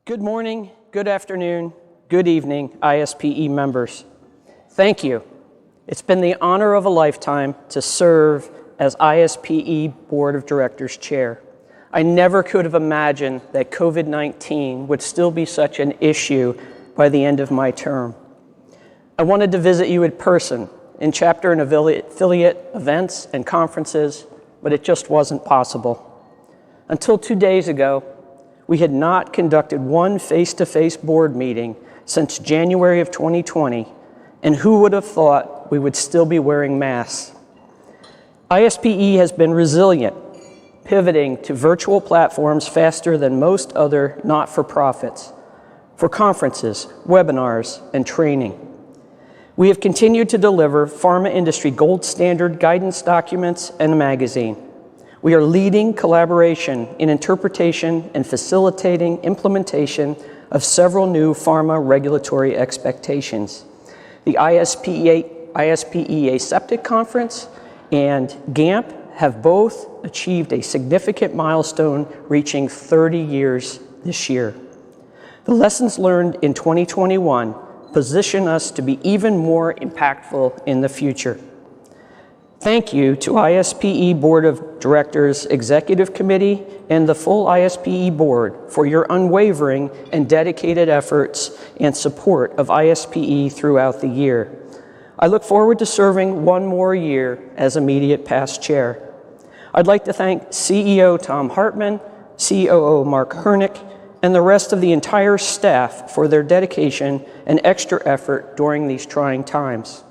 Good morning, good afternoon, good evening, ISPE members. Thank you. It's been the honor of a lifetime to serve as ISPE Board of Directors Chair. I never could have imagined that COVID-19 would still be such an issue by the end of my term. I wanted to visit you in person, in chapter and affiliate events and conferences, but it just wasn't possible. Until 2 days ago, we had not conducted one face-to-face board meeting since January of 2020, and who would have thought we would still be wearing masks? ISPE has been resilient, pivoting to virtual platforms faster than most other not-for-profits for conferences, webinars, and training. We have continued to deliver pharma industry gold standard guidance documents and a magazine. We are leading collaboration in interpretation and facilitating implementation of several new pharma regulatory expectations. The ISPE Aseptic Conference and GAMP have both achieved a significant milestone, reaching 30 years this year. The lessons learned in 2021 position us to be even more impactful in the future. Thank you to ISPE Board of Directors Executive Committee and the full ISPE Board for your unwavering and dedicated efforts and support of ISPE throughout the year. I look forward to serving one more year as immediate past chair. I'd like to thank CEO Tom Hartman, COO Mark Hernick, and the rest of the entire staff for their dedication and extra effort during these trying times.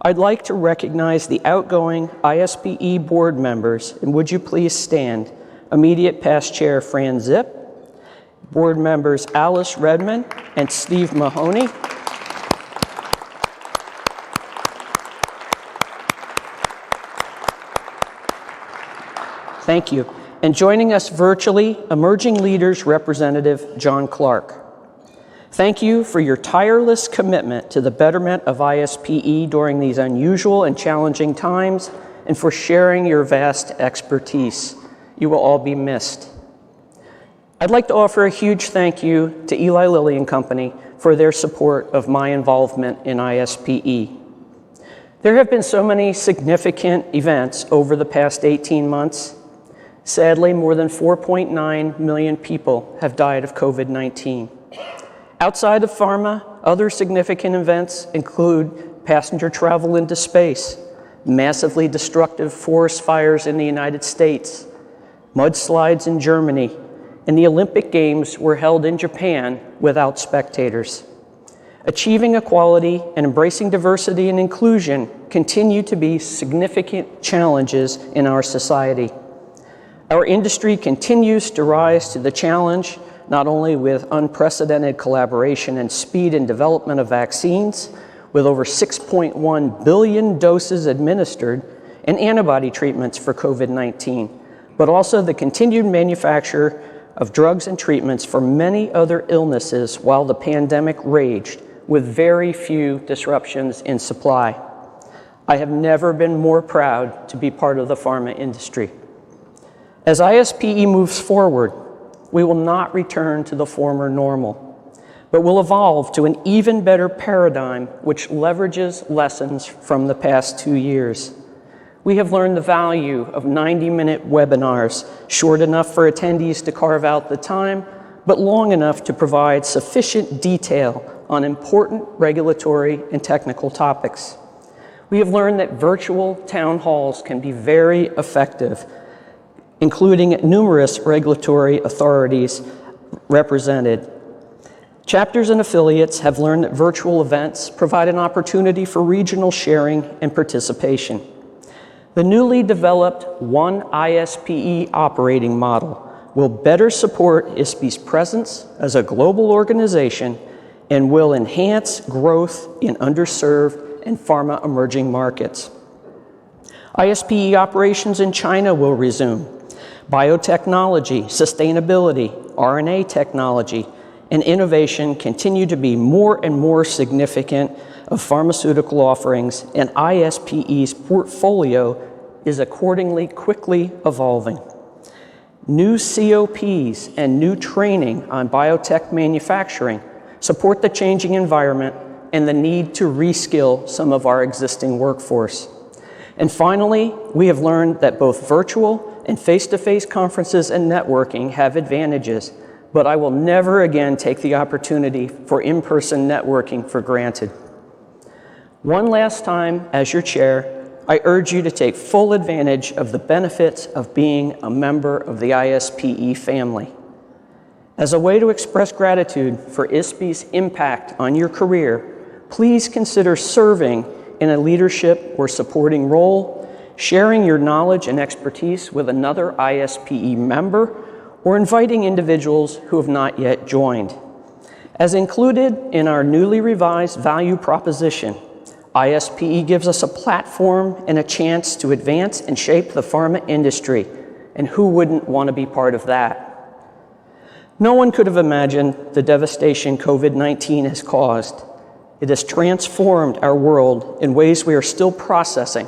I'd like to recognize the outgoing ISPE board members, and would you please stand? Immediate past chair Fran Zipp, board members Alice Redmond and Steve Mahoney, thank you. And joining us virtually, Emerging Leaders Representative John Clark. Thank you for your tireless commitment to the betterment of ISPE during these unusual and challenging times, and for sharing your vast expertise. You will all be missed. I'd like to offer a huge thank you to Eli Lilly and Company for their support of my involvement in ISPE. There have been so many significant events over the past 18 months. Sadly, more than 4.9 million people have died of COVID-19. Outside of pharma, other significant events include passenger travel into space, massively destructive forest fires in the United States, mudslides in Germany, and the Olympic Games were held in Japan without spectators. Achieving equality and embracing diversity and inclusion continue to be significant challenges in our society. Our industry continues to rise to the challenge, not only with unprecedented collaboration and speed in development of vaccines, with over 6.1 billion doses administered, and antibody treatments for COVID-19, but also the continued manufacture of drugs and treatments for many other illnesses while the pandemic raged, with very few disruptions in supply. I have never been more proud to be part of the pharma industry. As ISPE moves forward, we will not return to the former normal, but will evolve to an even better paradigm which leverages lessons from the past 2 years. We have learned the value of 90-minute webinars, short enough for attendees to carve out the time, but long enough to provide sufficient detail on important regulatory and technical topics. We have learned that virtual town halls can be very effective, including numerous regulatory authorities represented. Chapters and affiliates have learned that virtual events provide an opportunity for regional sharing and participation. The newly developed One ISPE operating model will better support ISPE's presence as a global organization and will enhance growth in underserved and pharma emerging markets. ISPE operations in China will resume. Biotechnology, sustainability, RNA technology, and innovation continue to be more and more significant of pharmaceutical offerings, and ISPE's portfolio is accordingly quickly evolving. New COPs and new training on biotech manufacturing support the changing environment and the need to reskill some of our existing workforce. And finally, we have learned that both virtual and face-to-face conferences and networking have advantages, but I will never again take the opportunity for in-person networking for granted. One last time, as your chair, I urge you to take full advantage of the benefits of being a member of the ISPE family. As a way to express gratitude for ISPE's impact on your career, please consider serving in a leadership or supporting role, sharing your knowledge and expertise with another ISPE member, or inviting individuals who have not yet joined. As included in our newly revised value proposition, ISPE gives us a platform and a chance to advance and shape the pharma industry, and who wouldn't want to be part of that? No one could have imagined the devastation COVID-19 has caused. It has transformed our world in ways we are still processing,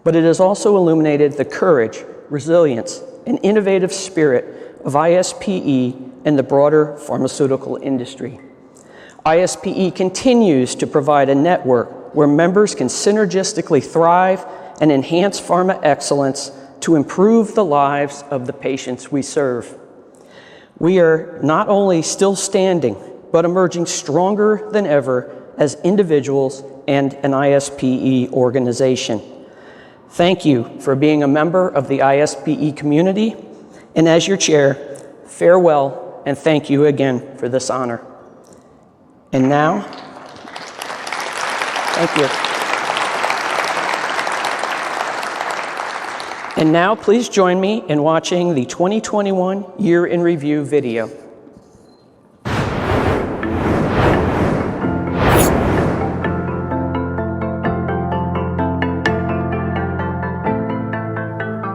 but it has also illuminated the courage, resilience, and innovative spirit of ISPE and the broader pharmaceutical industry. ISPE continues to provide a network where members can synergistically thrive and enhance pharma excellence to improve the lives of the patients we serve. We are not only still standing, but emerging stronger than ever as individuals and an ISPE organization. Thank you for being a member of the ISPE community, and as your chair, farewell and thank you again for this honor. And now, thank you. And now, please join me in watching the 2021 Year in Review video.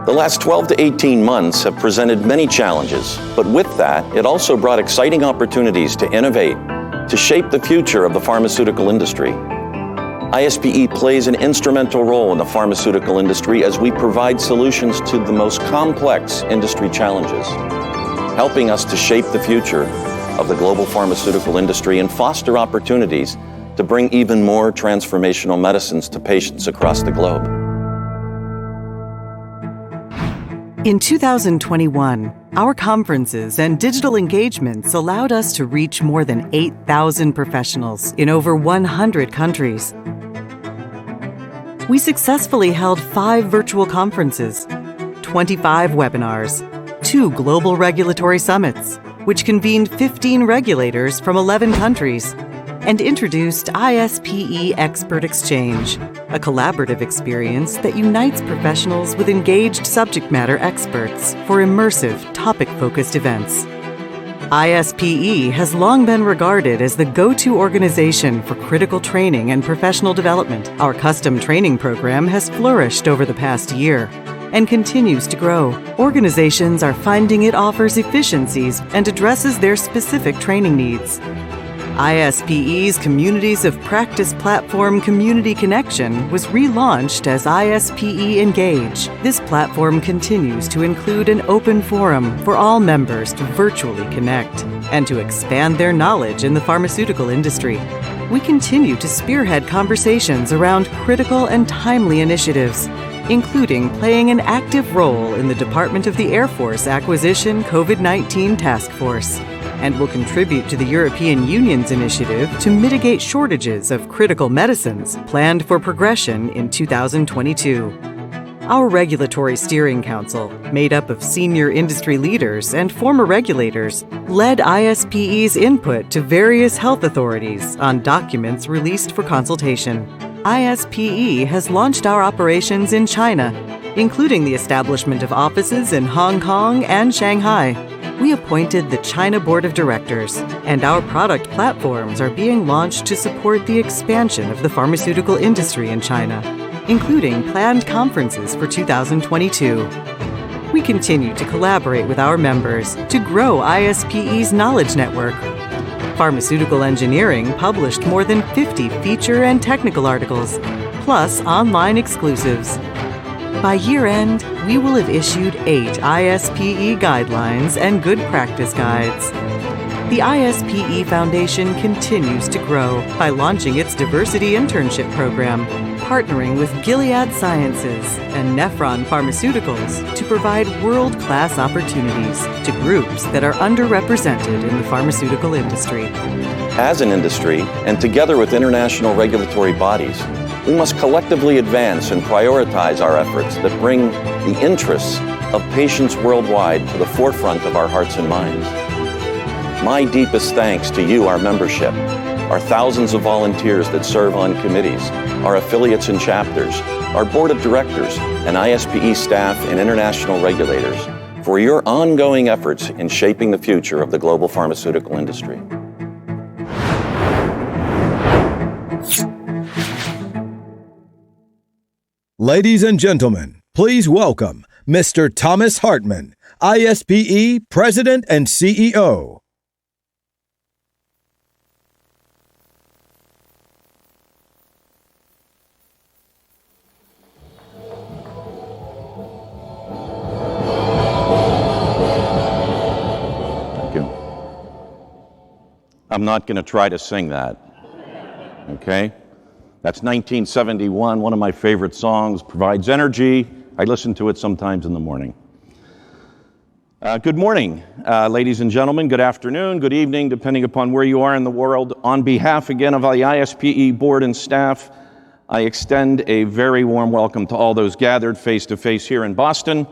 The last 12 to 18 months have presented many challenges, but with that, it also brought exciting opportunities to innovate, to shape the future of the pharmaceutical industry. ISPE plays an instrumental role in the pharmaceutical industry as we provide solutions to the most complex industry challenges, helping us to shape the future of the global pharmaceutical industry and foster opportunities to bring even more transformational medicines to patients across the globe. In 2021, our conferences and digital engagements allowed us to reach more than 8,000 professionals in over 100 countries. We successfully held 5 virtual conferences, 25 webinars, 2 global regulatory summits, which convened 15 regulators from 11 countries, and introduced ISPE Expert Exchange, a collaborative experience that unites professionals with engaged subject matter experts for immersive, topic-focused events. ISPE has long been regarded as the go-to organization for critical training and professional development. Our custom training program has flourished over the past year and continues to grow. Organizations are finding it offers efficiencies and addresses their specific training needs. ISPE's Communities of Practice platform Community Connection was relaunched as ISPE Engage. This platform continues to include an open forum for all members to virtually connect and to expand their knowledge in the pharmaceutical industry. We continue to spearhead conversations around critical and timely initiatives, including playing an active role in the Department of the Air Force Acquisition COVID-19 Task Force, and will contribute to the European Union's initiative to mitigate shortages of critical medicines planned for progression in 2022. Our Regulatory Steering Council, made up of senior industry leaders and former regulators, led ISPE's input to various health authorities on documents released for consultation. ISPE has launched our operations in China, including the establishment of offices in Hong Kong and Shanghai. We appointed the China Board of Directors, and our product platforms are being launched to support the expansion of the pharmaceutical industry in China, including planned conferences for 2022. We continue to collaborate with our members to grow ISPE's knowledge network. Pharmaceutical Engineering published more than 50 feature and technical articles, plus online exclusives. By year-end, we will have issued 8 ISPE guidelines and good practice guides. The ISPE Foundation continues to grow by launching its diversity internship program, partnering with Gilead Sciences and Nephron Pharmaceuticals to provide world-class opportunities to groups that are underrepresented in the pharmaceutical industry. As an industry, and together with international regulatory bodies, we must collectively advance and prioritize our efforts that bring the interests of patients worldwide to the forefront of our hearts and minds. My deepest thanks to you, our membership, our thousands of volunteers that serve on committees, our affiliates and chapters, our board of directors, and ISPE staff and international regulators for your ongoing efforts in shaping the future of the global pharmaceutical industry. Ladies and gentlemen, please welcome Mr. Thomas Hartman, ISPE President and CEO. I'm not going to try to sing that, okay? That's 1971, one of my favorite songs, provides energy. I listen to it sometimes in the morning. Good morning, ladies and gentlemen. Good afternoon, good evening, depending upon where you are in the world. On behalf, again, of the ISPE board and staff, I extend a very warm welcome to all those gathered face-to-face here in Boston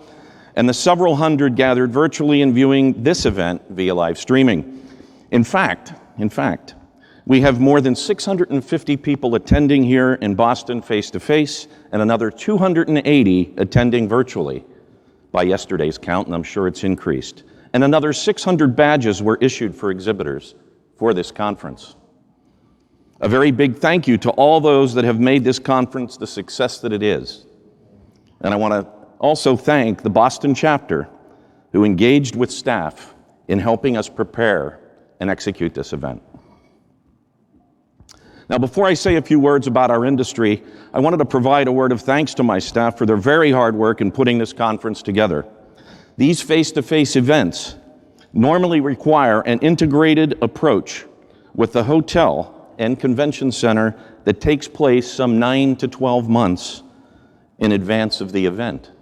and the several hundred gathered virtually and viewing this event via live streaming. In fact, we have more than 650 people attending here in Boston face-to-face and another 280 attending virtually by yesterday's count, and I'm sure it's increased. And another 600 badges were issued for exhibitors for this conference. A very big thank you to all those that have made this conference the success that it is. And I want to also thank the Boston chapter who engaged with staff in helping us prepare and execute this event. Now, before I say a few words about our industry, I wanted to provide a word of thanks to my staff for their very hard work in putting this conference together. These face-to-face events normally require an integrated approach with the hotel and convention center that takes place some 9 to 12 months in advance of the event.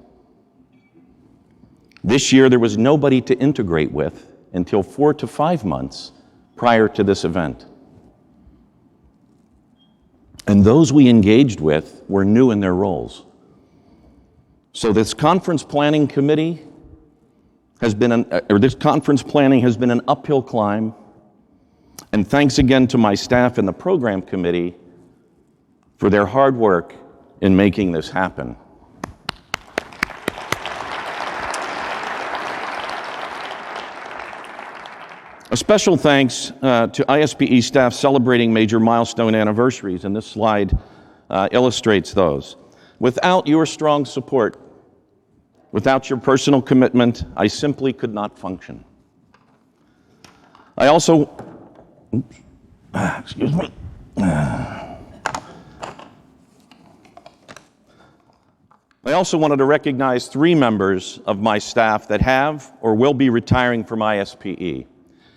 This year, there was nobody to integrate with until 4 to 5 months prior to this event. And those we engaged with were new in their roles. So this conference planning committee has been an uphill climb. And thanks again to my staff and the program committee for their hard work in making this happen. A special thanks to ISPE staff celebrating major milestone anniversaries, and this slide illustrates those. Without your strong support, without your personal commitment, I simply could not function. I also, excuse me. I also wanted to recognize 3 members of my staff that have or will be retiring from ISPE.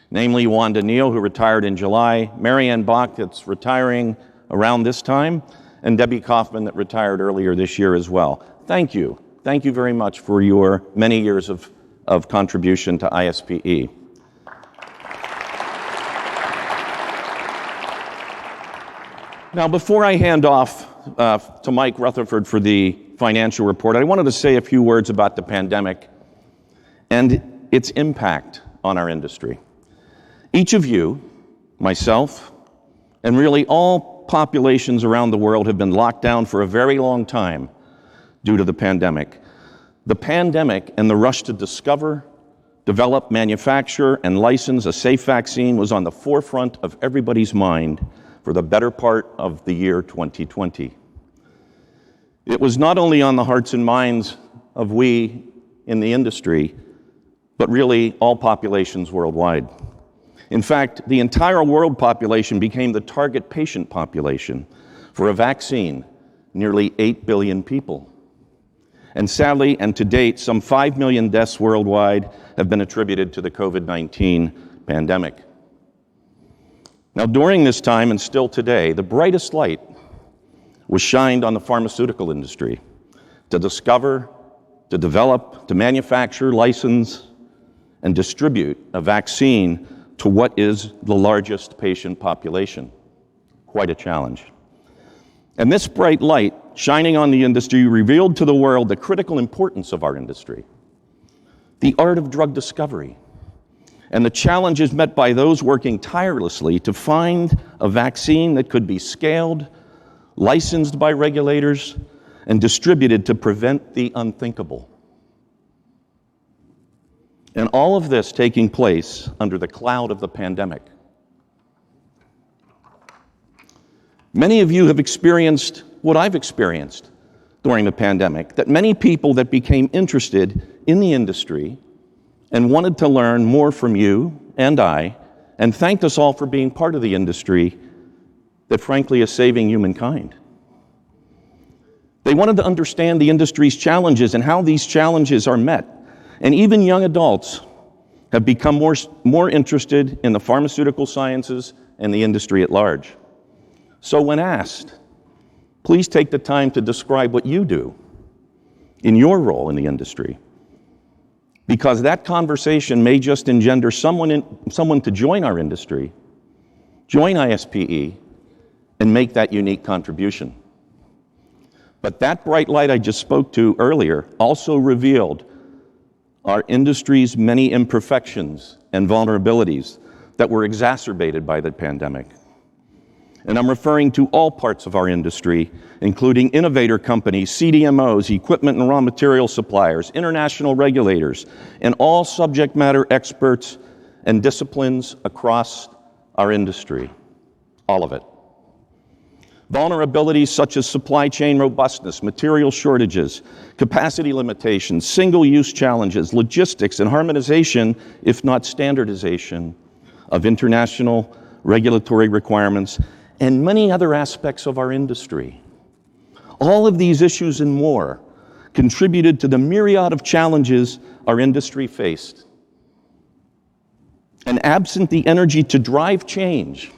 Namely Wanda Neal, who retired in July, Marianne Bach, that's retiring around this time, and Debbie Kaufman, that retired earlier this year as well. Thank you. Thank you very much for your many years of contribution to ISPE. Now, before I hand off to Mike Rutherford for the financial report, I wanted to say a few words about the pandemic and its impact on our industry. Each of you, myself, and really all populations around the world have been locked down for a very long time due to the pandemic. The pandemic and the rush to discover, develop, manufacture, and license a safe vaccine was on the forefront of everybody's mind for the better part of the year 2020. It was not only on the hearts and minds of we in the industry, but really all populations worldwide. In fact, the entire world population became the target patient population for a vaccine, nearly 8 billion people. And sadly, and to date, some 5 million deaths worldwide have been attributed to the COVID-19 pandemic. Now, during this time, and still today, the brightest light was shined on the pharmaceutical industry to discover, to develop, to manufacture, license, and distribute a vaccine to what is the largest patient population. Quite a challenge. And this bright light shining on the industry revealed to the world the critical importance of our industry, the art of drug discovery, and the challenges met by those working tirelessly to find a vaccine that could be scaled, licensed by regulators, and distributed to prevent the unthinkable. And all of this taking place under the cloud of the pandemic. Many of you have experienced what I've experienced during the pandemic, that many people that became interested in the industry and wanted to learn more from you and I, and thanked us all for being part of the industry that frankly is saving humankind. They wanted to understand the industry's challenges and how these challenges are met. And even young adults have become more interested in the pharmaceutical sciences and the industry at large. So when asked, please take the time to describe what you do in your role in the industry, because that conversation may just engender someone to join our industry, join ISPE, and make that unique contribution. But that bright light I just spoke to earlier also revealed our industry's many imperfections and vulnerabilities that were exacerbated by the pandemic. And I'm referring to all parts of our industry, including innovator companies, CDMOs, equipment and raw material suppliers, international regulators, and all subject matter experts and disciplines across our industry. All of it. Vulnerabilities such as supply chain robustness, material shortages, capacity limitations, single-use challenges, logistics, and harmonization, if not standardization, of international regulatory requirements, and many other aspects of our industry. All of these issues and more contributed to the myriad of challenges our industry faced. And absent the energy to drive change,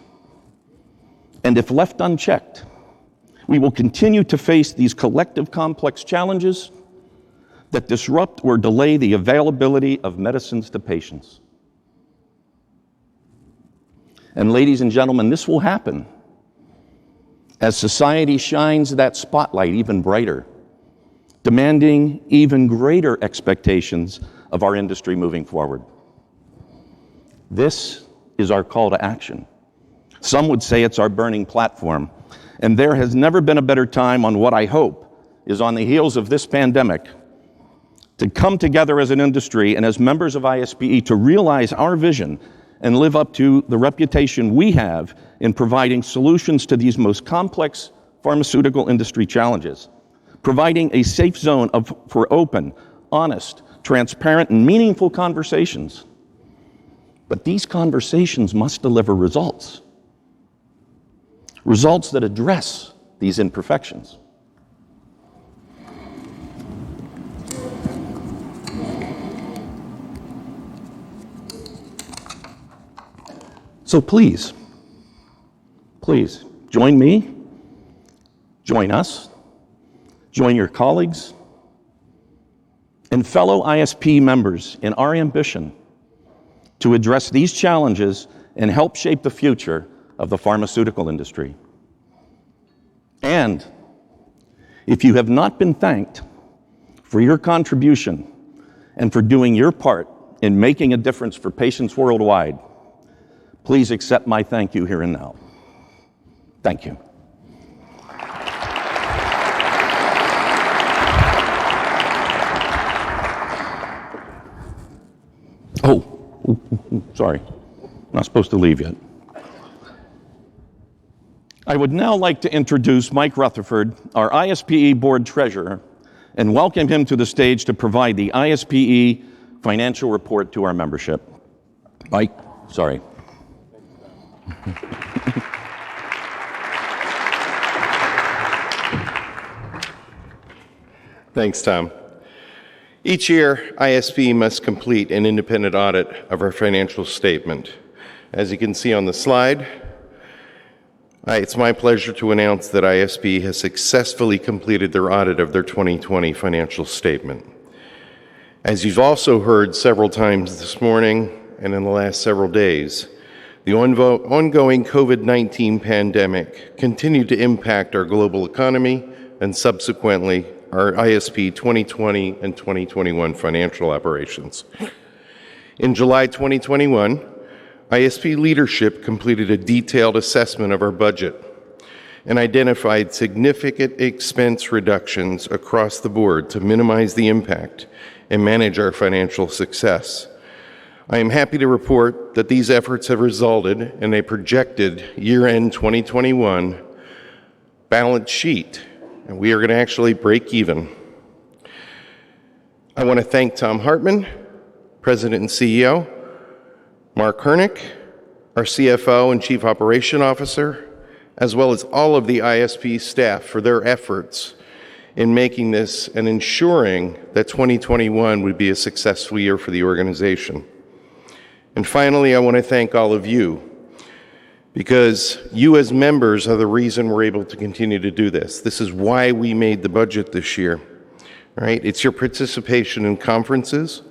and if left unchecked, we will continue to face these collective complex challenges that disrupt or delay the availability of medicines to patients. And ladies and gentlemen, this will happen as society shines that spotlight even brighter, demanding even greater expectations of our industry moving forward. This is our call to action. Some would say it's our burning platform, and there has never been a better time on what I hope is on the heels of this pandemic to come together as an industry and as members of ISPE to realize our vision and live up to the reputation we have in providing solutions to these most complex pharmaceutical industry challenges, providing a safe zone for open, honest, transparent, and meaningful conversations. But these conversations must deliver results that address these imperfections. So please join me, join us, join your colleagues, and fellow ISP members in our ambition to address these challenges and help shape the future of the pharmaceutical industry. And if you have not been thanked for your contribution and for doing your part in making a difference for patients worldwide, please accept my thank you here and now. Thank you. Sorry, not supposed to leave yet. I would now like to introduce Mike Rutherford, our ISPE Board Treasurer, and welcome him to the stage to provide the ISPE financial report to our membership. Mike, sorry. Thanks, Tom. Each year, ISPE must complete an independent audit of our financial statement. As you can see on the slide, it's my pleasure to announce that ISPE has successfully completed their audit of their 2020 financial statement. As you've also heard several times this morning and in the last several days, the ongoing COVID-19 pandemic continued to impact our global economy and subsequently our ISPE 2020 and 2021 financial operations. In July 2021, ISPE leadership completed a detailed assessment of our budget and identified significant expense reductions across the board to minimize the impact and manage our financial success. I am happy to report that these efforts have resulted in a projected year-end 2021 balance sheet, and we are going to actually break even. I want to thank Tom Hartman, President and CEO, Mark Hernick, our CFO and Chief Operation Officer, as well as all of the ISPE staff for their efforts in making this and ensuring that 2021 would be a successful year for the organization. And finally, I want to thank all of you, because you as members are the reason we're able to continue to do this. This is why we made the budget this year, right? It's your participation in conferences,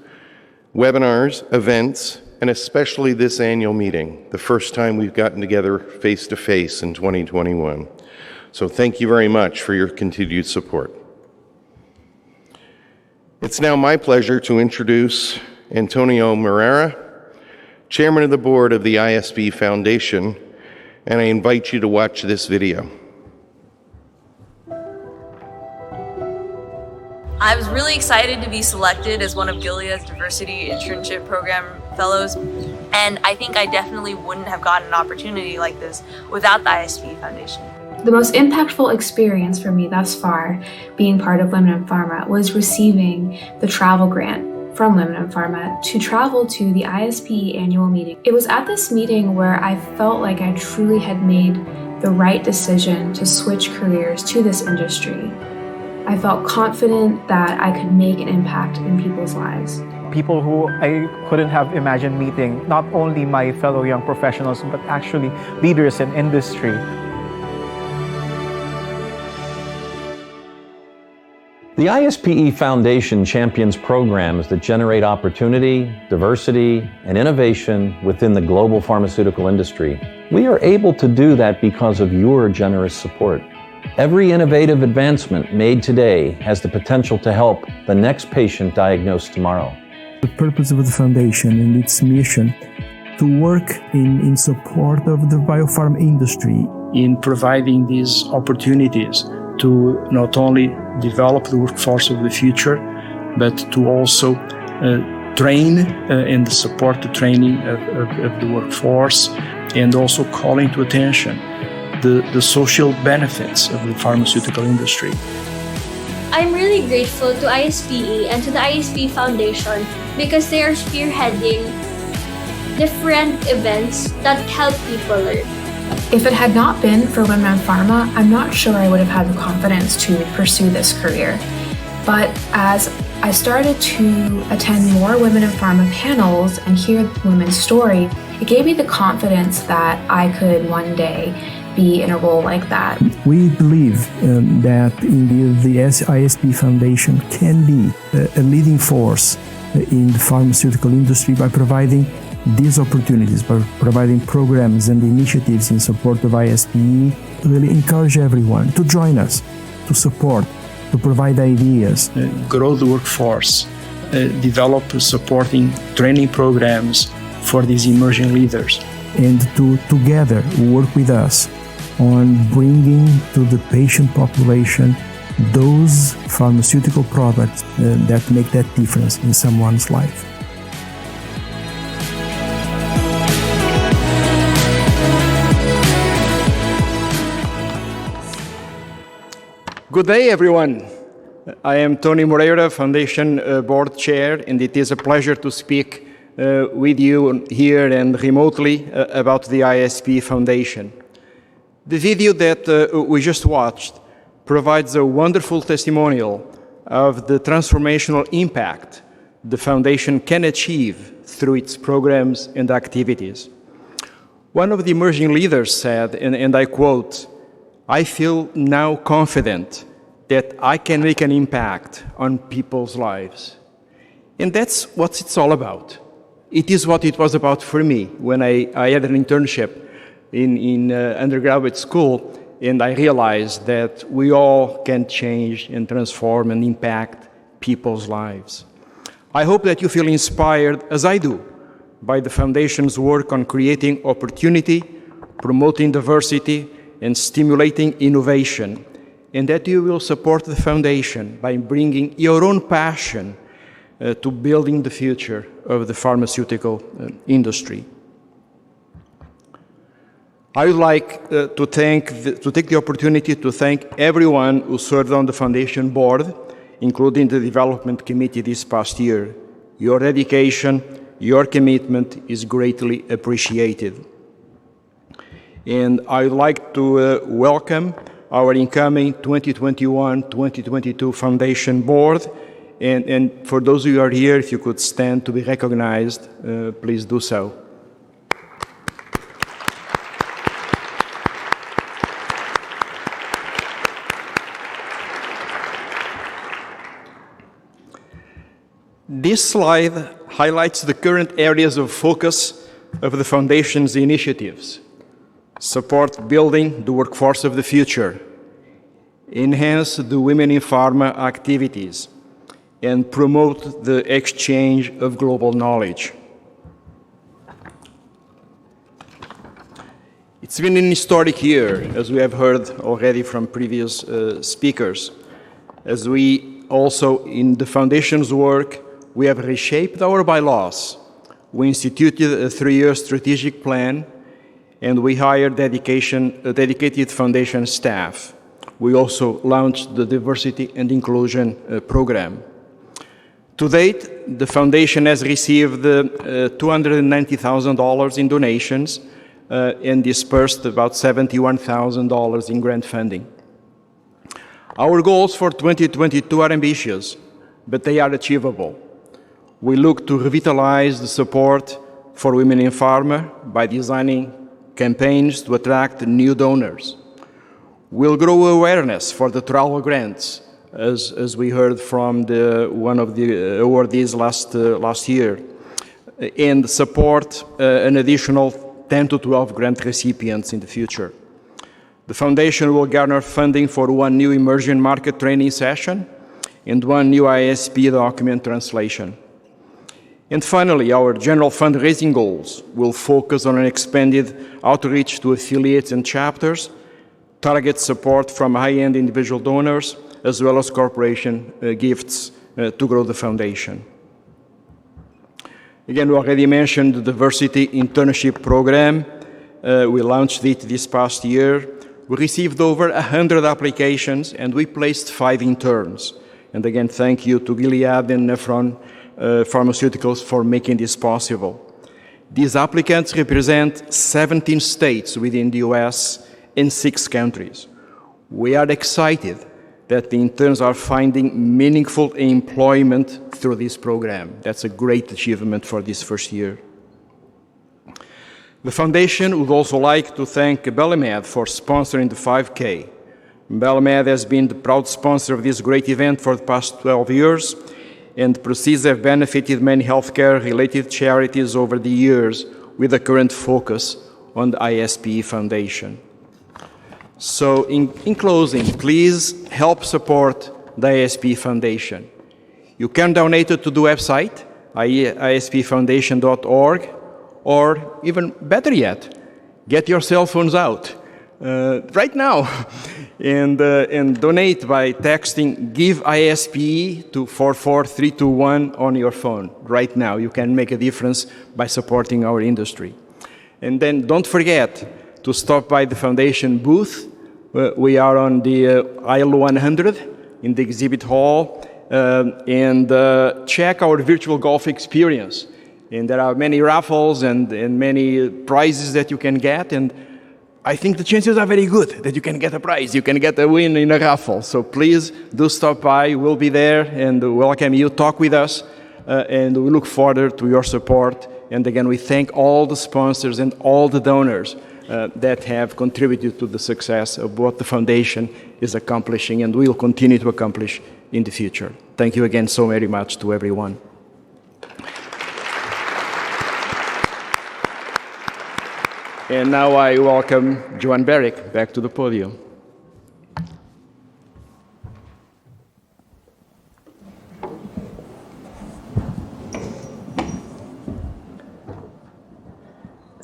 webinars, events, and especially this annual meeting, the first time we've gotten together face-to-face in 2021. So thank you very much for your continued support. It's now my pleasure to introduce Antonio Moreira, Chairman of the Board of the ISPE Foundation, and I invite you to watch this video. I was really excited to be selected as one of Gilead's Diversity Internship Program Fellows, and I think I definitely wouldn't have gotten an opportunity like this without the ISPE Foundation. The most impactful experience for me thus far, being part of Women in Pharma, was receiving the travel grant from Women in Pharma to travel to the ISPE annual meeting. It was at this meeting where I felt like I truly had made the right decision to switch careers to this industry. I felt confident that I could make an impact in people's lives. People who I couldn't have imagined meeting, not only my fellow young professionals, but actually leaders in industry. The ISPE Foundation champions programs that generate opportunity, diversity, and innovation within the global pharmaceutical industry. We are able to do that because of your generous support. Every innovative advancement made today has the potential to help the next patient diagnosed tomorrow. The purpose of the foundation and its mission to work in support of the biopharm industry. In providing these opportunities to not only develop the workforce of the future, but to also train and support the training of the workforce, and also calling to attention the social benefits of the pharmaceutical industry. I'm really grateful to ISPE and to the ISPE Foundation because they are spearheading different events that help people learn. If it had not been for Women in Pharma, I'm not sure I would have had the confidence to pursue this career. But as I started to attend more Women in Pharma panels and hear women's story, it gave me the confidence that I could one day be in a role like that. We believe that indeed the ISPE Foundation can be a leading force in the pharmaceutical industry by providing these opportunities, by providing programs and initiatives in support of ISPE. Really encourage everyone to join us, to support, to provide ideas. Grow the workforce, develop supporting training programs for these emerging leaders. And to together work with us on bringing to the patient population those pharmaceutical products that make that difference in someone's life. Good day, everyone. I am Tony Moreira, Foundation Board Chair, and it is a pleasure to speak with you here and remotely about the ISPE Foundation. The video that we just watched provides a wonderful testimonial of the transformational impact the Foundation can achieve through its programs and activities. One of the emerging leaders said, and I quote, "I feel now confident that I can make an impact on people's lives." And that's what it's all about. It is what it was about for me when I had an internship in undergraduate school, and I realized that we all can change and transform and impact people's lives. I hope that you feel inspired, as I do, by the Foundation's work on creating opportunity, promoting diversity, and stimulating innovation, and that you will support the Foundation by bringing your own passion to building the future of the pharmaceutical industry. I would like to take the opportunity to thank everyone who served on the Foundation board, including the Development Committee this past year. Your dedication, your commitment is greatly appreciated. And I would like to welcome our incoming 2021-2022 Foundation Board. And for those of you who are here, if you could stand to be recognized, please do so. This slide highlights the current areas of focus of the Foundation's initiatives: support building the workforce of the future, enhance the Women in Pharma activities, and promote the exchange of global knowledge. It's been an historic year, as we have heard already from previous speakers, as we also, in the Foundation's work, we have reshaped our bylaws. We instituted a 3-year strategic plan, and we hired dedicated Foundation staff. We also launched the Diversity and Inclusion Program. To date, the Foundation has received $290,000 in donations and dispersed about $71,000 in grant funding. Our goals for 2022 are ambitious, but they are achievable. We look to revitalize the support for women in pharma by designing campaigns to attract new donors. We'll grow awareness for the travel grants, as we heard from one of the awardees last year, and support an additional 10 to 12 grant recipients in the future. The Foundation will garner funding for 1 new emerging market training session and 1 new ISPE document translation. And finally, our general fundraising goals will focus on an expanded outreach to affiliates and chapters, target support from high-end individual donors, as well as corporation gifts to grow the Foundation. Again, we already mentioned the Diversity Internship Program. We launched it this past year. We received over 100 applications, and we placed 5 interns. And again, thank you to Gilead and Nephron Pharmaceuticals for making this possible. These applicants represent 17 states within the US and 6 countries. We are excited that the interns are finding meaningful employment through this program. That's a great achievement for this first year. The Foundation would also like to thank Bellemed for sponsoring the 5K. Bellemed has been the proud sponsor of this great event for the past 12 years, and proceeds have benefited many healthcare-related charities over the years, with a current focus on the ISPE Foundation. So in closing, please help support the ISPE Foundation. You can donate it to the website, ispefoundation.org, or even better yet, get your cell phones out right now and donate by texting "Give ISPE" to 44321 on your phone. Right now, you can make a difference by supporting our industry. And then don't forget to stop by the Foundation booth. We are on the aisle 100 in the exhibit hall, and check our virtual golf experience. And there are many raffles and many prizes that you can get. And I think the chances are very good that you can get a prize, you can get a win in a raffle. So please do stop by, we'll be there and welcome you, talk with us, and we look forward to your support. And again, we thank all the sponsors and all the donors that have contributed to the success of what the foundation is accomplishing and will continue to accomplish in the future. Thank you again so very much to everyone. And now I welcome Joan Barrick back to the podium.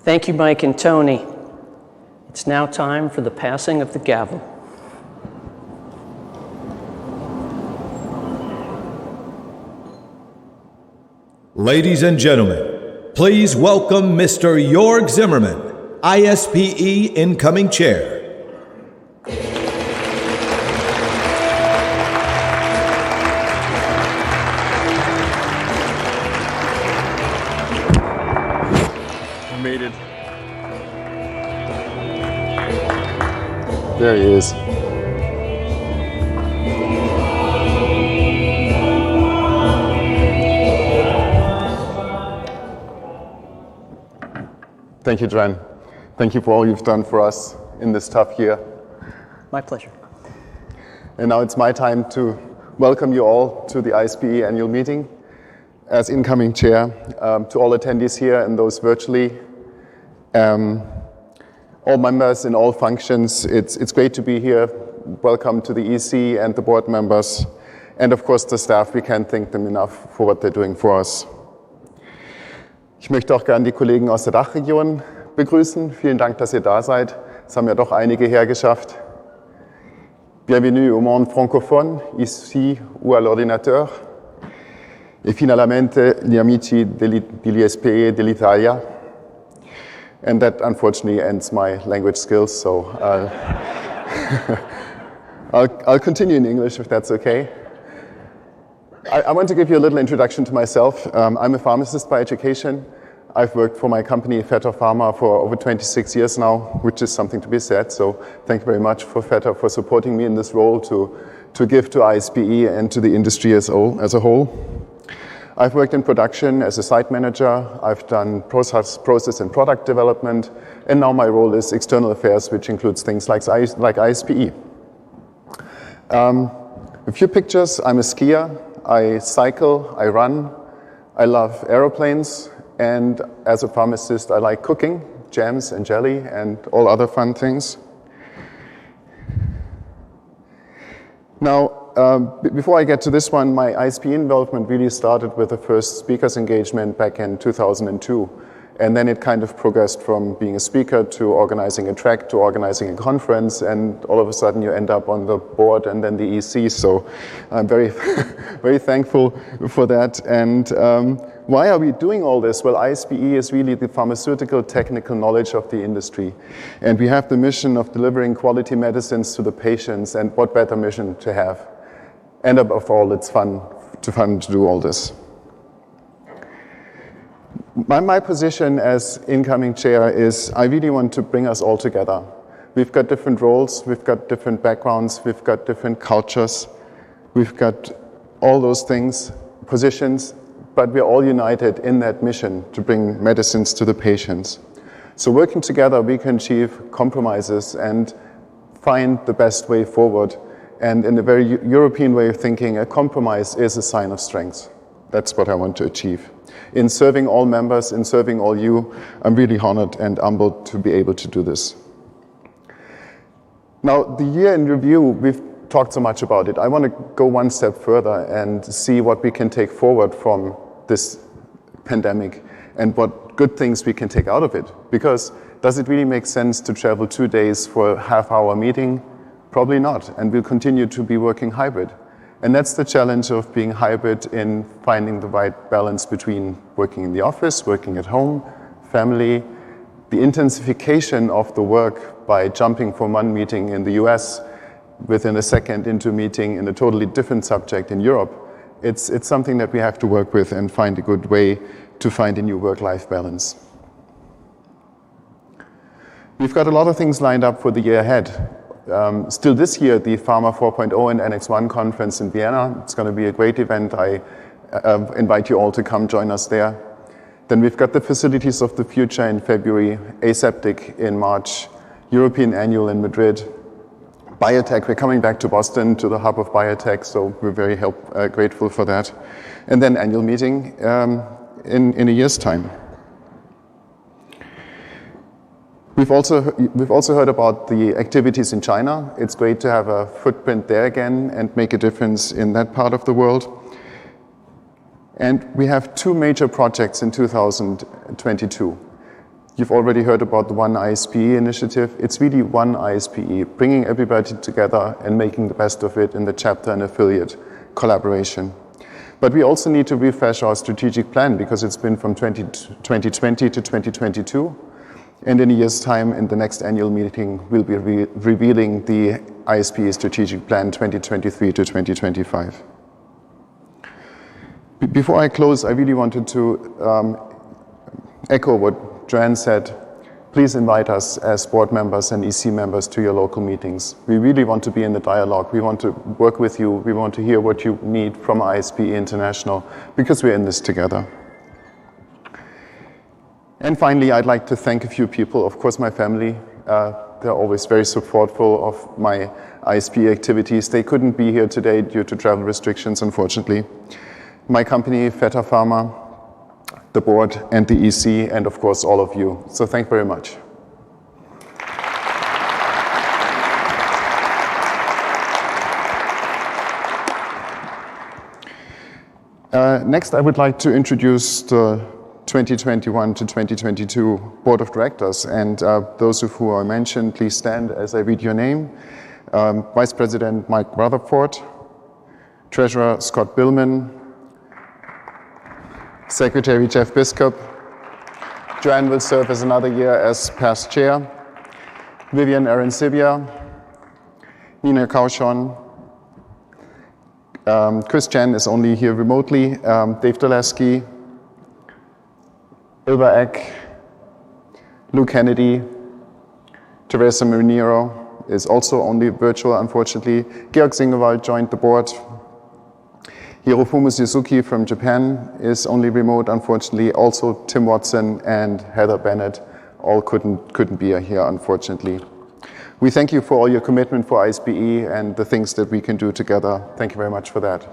Thank you, Mike and Tony. It's now time for the passing of the gavel. Ladies and gentlemen, please welcome Mr. Jörg Zimmerman, ISPE Incoming Chair. Made it. There he is. Thank you, Joanne. Thank you for all you've done for us in this tough year. My pleasure. And now it's my time to welcome you all to the ISPE annual meeting. As incoming chair, to all attendees here and those virtually, all members in all functions, it's great to be here. Welcome to the EC and the board members, and of course the staff. We can't thank them enough for what they're doing for us. Ich möchte auch gerne die Kollegen aus der Dachregion begrüßen. Vielen Dank, dass ihr da seid. Es haben ja doch einige hergeschafft. Bienvenue au monde francophone, ici ou à l'ordinateur. E finalmente gli amici dell'ISPE dell'Italia. And that unfortunately ends my language skills, so I'll continue in English if that's okay. I want to give you a little introduction to myself. I'm a pharmacist by education. I've worked for my company, Vetter Pharma, for over 26 years now, which is something to be said. So thank you very much for Vetter for supporting me in this role to give to ISPE and to the industry as a whole. I've worked in production as a site manager. I've done process and product development. And now my role is external affairs, which includes things like ISPE. A few pictures. I'm a skier. I cycle, I run, I love aeroplanes, and as a pharmacist I like cooking, jams and jelly and all other fun things. Now, before I get to this one, my ISPE involvement really started with the first speakers engagement back in 2002. And then it kind of progressed from being a speaker to organizing a track to organizing a conference, and all of a sudden you end up on the board and then the EC. So I'm very, very thankful for that. And why are we doing all this? Well, ISPE is really the pharmaceutical technical knowledge of the industry. And we have the mission of delivering quality medicines to the patients, and what better mission to have? And above all, it's fun to do all this. My position as incoming chair is I really want to bring us all together. We've got different roles, we've got different backgrounds, we've got different cultures, we've got all those things, positions, but we're all united in that mission to bring medicines to the patients. So working together, we can achieve compromises and find the best way forward. And in a very European way of thinking, a compromise is a sign of strength. That's what I want to achieve. In serving all members, in serving all you, I'm really honored and humbled to be able to do this. Now, the year in review, we've talked so much about it. I want to go one step further and see what we can take forward from this pandemic and what good things we can take out of it. Because does it really make sense to travel 2 days for a half-hour meeting? Probably not, and we'll continue to be working hybrid. And that's the challenge of being hybrid, in finding the right balance between working in the office, working at home, family, the intensification of the work by jumping from one meeting in the US within a second into a meeting in a totally different subject in Europe. It's something that we have to work with and find a good way to find a new work-life balance. We've got a lot of things lined up for the year ahead. Still this year, the Pharma 4.0 and Annex 1 conference in Vienna. It's going to be a great event. I invite you all to come join us there. Then we've got the Facilities of the Future in February, Aseptic in March, European Annual in Madrid, Biotech. We're coming back to Boston, to the hub of biotech, so we're very grateful for that. And then annual meeting in a year's time. We've also heard about the activities in China. It's great to have a footprint there again and make a difference in that part of the world. And we have two major projects in 2022. You've already heard about the One ISPE initiative. It's really One ISPE, bringing everybody together and making the best of it in the chapter and affiliate collaboration. But we also need to refresh our strategic plan because it's been from 2020 to 2022. And in a year's time, in the next annual meeting, we'll be revealing the ISPE strategic plan 2023 to 2025. Before I close, I really wanted to echo what Joanne said. Please invite us as board members and EC members to your local meetings. We really want to be in the dialogue. We want to work with you. We want to hear what you need from ISPE International because we're in this together. And finally, I'd like to thank a few people. Of course, my family. They're always very supportful of my ISPE activities. They couldn't be here today due to travel restrictions, unfortunately. My company, Feta Pharma, the board, and the EC, and of course, all of you. So thank you very much. Next, I would like to introduce the 2021 to 2022 Board of Directors. And those of who are mentioned, please stand as I read your name. Vice President Mike Rutherford, Treasurer Scott Billman, Secretary Jeff Biscop. Joanne will serve as another year as past chair. Vivian Arancibia, Nina Kaushon, Chris Chen is only here remotely, Dave Doleski, Ilva Eck, Lou Kennedy, Teresa Marinero is also only virtual, unfortunately. Georg Singewald joined the board. Hirofumu Suzuki from Japan is only remote, unfortunately. Also Tim Watson and Heather Bennett all couldn't be here, unfortunately. We thank you for all your commitment for ISPE and the things that we can do together. Thank you very much for that.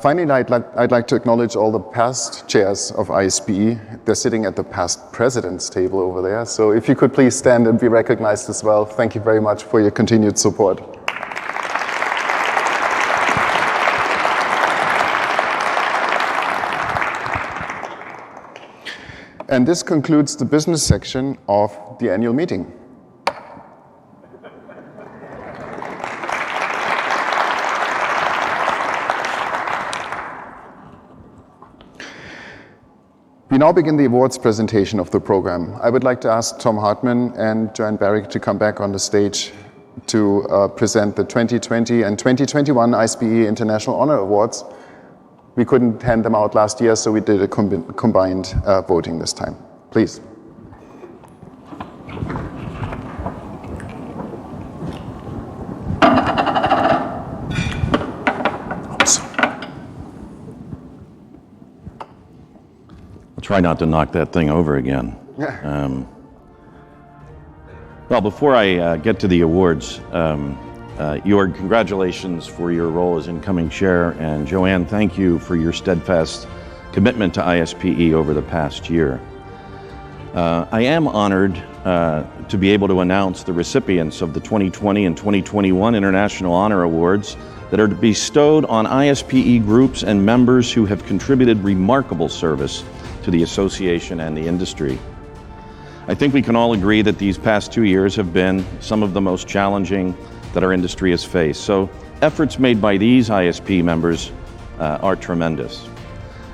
Finally, I'd like to acknowledge all the past chairs of ISPE. They're sitting at the past president's table over there. So if you could please stand and be recognized as well. Thank you very much for your continued support. And this concludes the business section of the annual meeting. We now begin the awards presentation of the program. I would like to ask Tom Hartman and Joanne Barrick to come back on the stage to present the 2020 and 2021 ISPE International Honor Awards. We couldn't hand them out last year, so we did a combined voting this time. Please. Try not to knock that thing over again. Well, before I get to the awards, Jorg, congratulations for your role as incoming chair, and Joanne, thank you for your steadfast commitment to ISPE over the past year. I am honored to be able to announce the recipients of the 2020 and 2021 International Honor Awards that are to be bestowed on ISPE groups and members who have contributed remarkable service to the association and the industry. I think we can all agree that these past 2 years have been some of the most challenging that our industry has faced. So efforts made by these ISPE members are tremendous.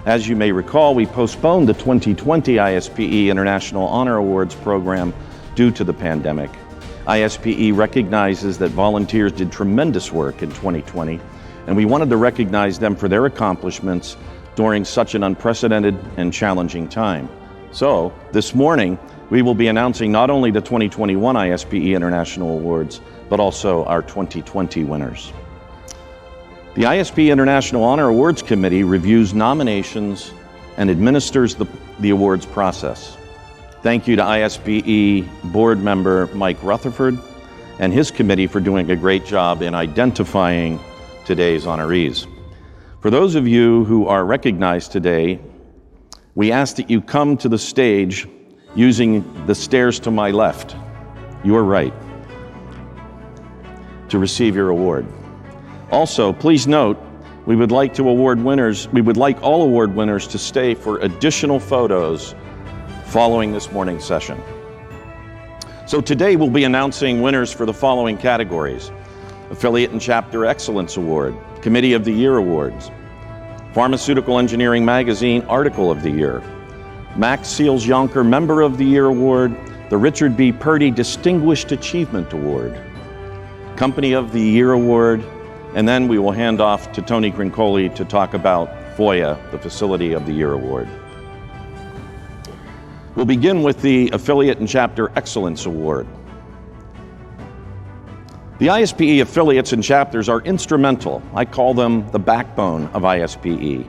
As you may recall, we postponed the 2020 ISPE International Honor Awards program due to the pandemic. ISPE recognizes that volunteers did tremendous work in 2020, and we wanted to recognize them for their accomplishments during such an unprecedented and challenging time. So, this morning, we will be announcing not only the 2021 ISPE International Awards, but also our 2020 winners. The ISPE International Honor Awards Committee reviews nominations and administers the awards process. Thank you to ISPE board member Mike Rutherford and his committee for doing a great job in identifying today's honorees. For those of you who are recognized today, we ask that you come to the stage using the stairs to my left, your right, to receive your award. Also, please note, we would like all award winners to stay for additional photos following this morning's session. So today we'll be announcing winners for the following categories: Affiliate and Chapter Excellence Award, Committee of the Year Awards, Pharmaceutical Engineering Magazine Article of the Year, Max Seals-Yonker Member of the Year Award, the Richard B. Purdy Distinguished Achievement Award, Company of the Year Award, and then we will hand off to Tony Crincoli to talk about FOYA, the Facility of the Year Award. We'll begin with the Affiliate and Chapter Excellence Award. The ISPE affiliates and chapters are instrumental. I call them the backbone of ISPE.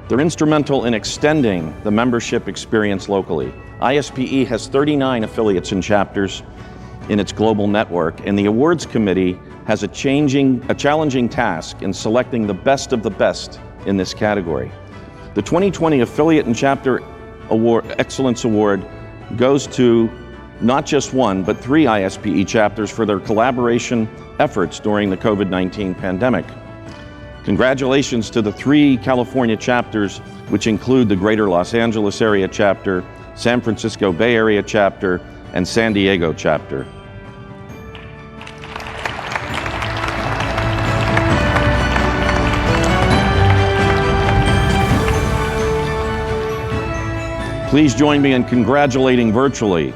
They're instrumental in extending the membership experience locally. ISPE has 39 affiliates and chapters in its global network, and the awards committee has a challenging task in selecting the best of the best in this category. The 2020 Affiliate and Chapter Excellence Award goes to not just one, but 3 ISPE chapters for their collaboration efforts during the COVID-19 pandemic. Congratulations to the 3 California chapters, which include the Greater Los Angeles Area Chapter, San Francisco Bay Area Chapter, and San Diego Chapter. Please join me in congratulating virtually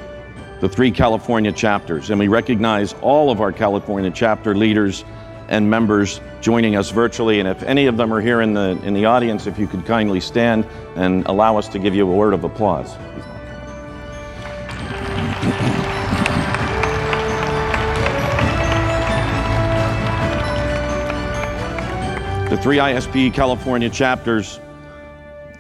the 3 California chapters, and we recognize all of our California chapter leaders and members joining us virtually. And if any of them are here in the audience, if you could kindly stand and allow us to give you a word of applause. The 3 ISPE California chapters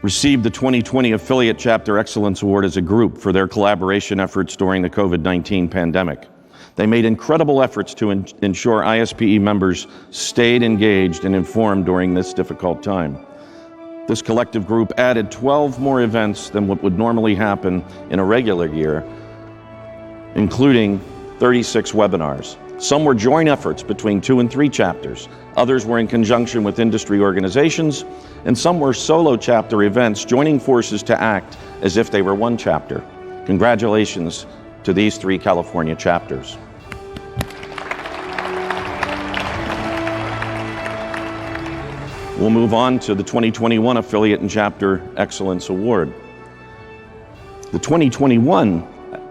received the 2020 Affiliate Chapter Excellence Award as a group for their collaboration efforts during the COVID-19 pandemic. They made incredible efforts to ensure ISPE members stayed engaged and informed during this difficult time. This collective group added 12 more events than what would normally happen in a regular year, including 36 webinars. Some were joint efforts between 2 and 3 chapters. Others were in conjunction with industry organizations, and some were solo chapter events joining forces to act as if they were one chapter. Congratulations to these 3 California chapters. We'll move on to the 2021 Affiliate and Chapter Excellence Award. The 2021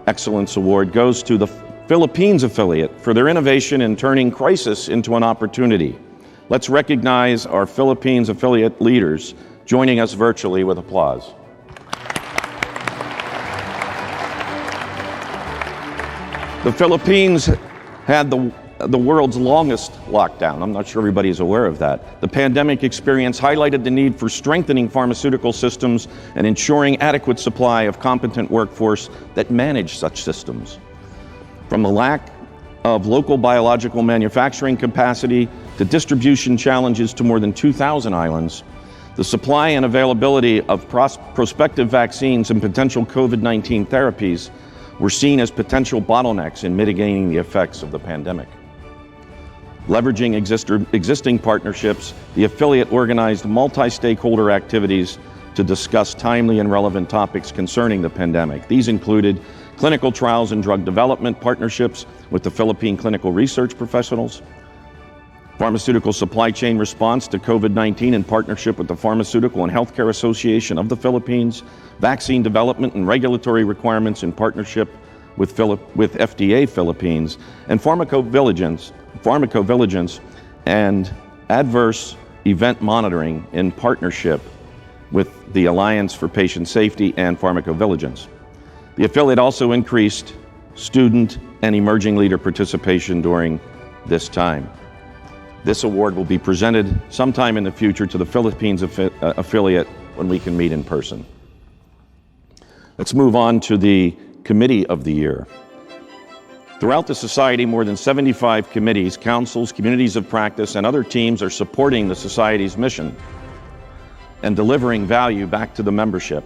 Excellence Award goes to the Philippines affiliate for their innovation in turning crisis into an opportunity. Let's recognize our Philippines affiliate leaders joining us virtually with applause. The Philippines had the world's longest lockdown. I'm not sure everybody's aware of that. The pandemic experience highlighted the need for strengthening pharmaceutical systems and ensuring adequate supply of competent workforce that manage such systems. From the lack of local biological manufacturing capacity to distribution challenges to more than 2,000 islands, the supply and availability of prospective vaccines and potential COVID-19 therapies were seen as potential bottlenecks in mitigating the effects of the pandemic. Leveraging existing partnerships, the affiliate organized multi-stakeholder activities to discuss timely and relevant topics concerning the pandemic. These included clinical trials and drug development partnerships with the Philippine clinical research professionals, pharmaceutical supply chain response to COVID-19 in partnership with the Pharmaceutical and Healthcare Association of the Philippines, vaccine development and regulatory requirements in partnership with FDA Philippines, and pharmacovigilance and adverse event monitoring in partnership with the Alliance for Patient Safety and Pharmacovigilance. The affiliate also increased student and emerging leader participation during this time. This award will be presented sometime in the future to the Philippines affiliate when we can meet in person. Let's move on to the Committee of the Year. Throughout the Society, more than 75 committees, councils, communities of practice, and other teams are supporting the Society's mission and delivering value back to the membership.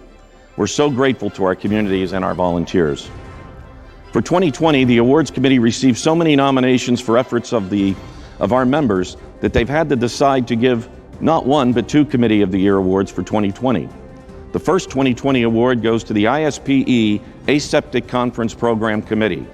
We're so grateful to our communities and our volunteers. For 2020, the Awards Committee received so many nominations for efforts of our members that they've had to decide to give not one, but 2 Committee of the Year awards for 2020. The first 2020 award goes to the ISPE Aseptic Conference Program Committee.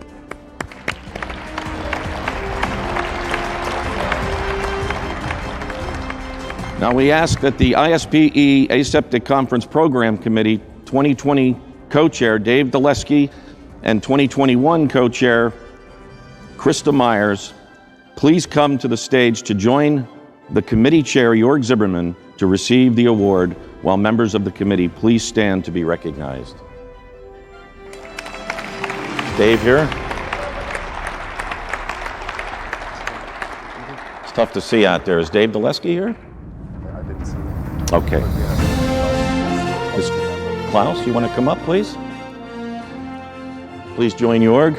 Now we ask that the ISPE Aseptic Conference Program Committee 2020 co-chair Dave Daleski and 2021 co-chair Krista Myers please come to the stage to join the committee chair Jörg Zimmerman to receive the award, while members of the committee please stand to be recognized. Dave here. It's tough to see out there. Is Dave Daleski here? I didn't see him. Okay. Klaus, you want to come up, please? Please join Jörg.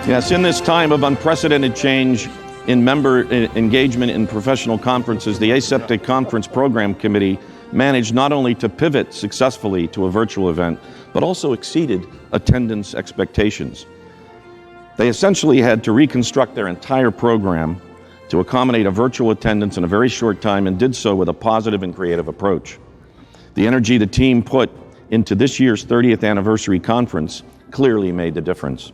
Yes, in this time of unprecedented change in member engagement in professional conferences, the Aseptic Conference Program Committee managed not only to pivot successfully to a virtual event, but also exceeded attendance expectations. They essentially had to reconstruct their entire program to accommodate a virtual attendance in a very short time, and did so with a positive and creative approach. The energy the team put into this year's 30th anniversary conference clearly made the difference.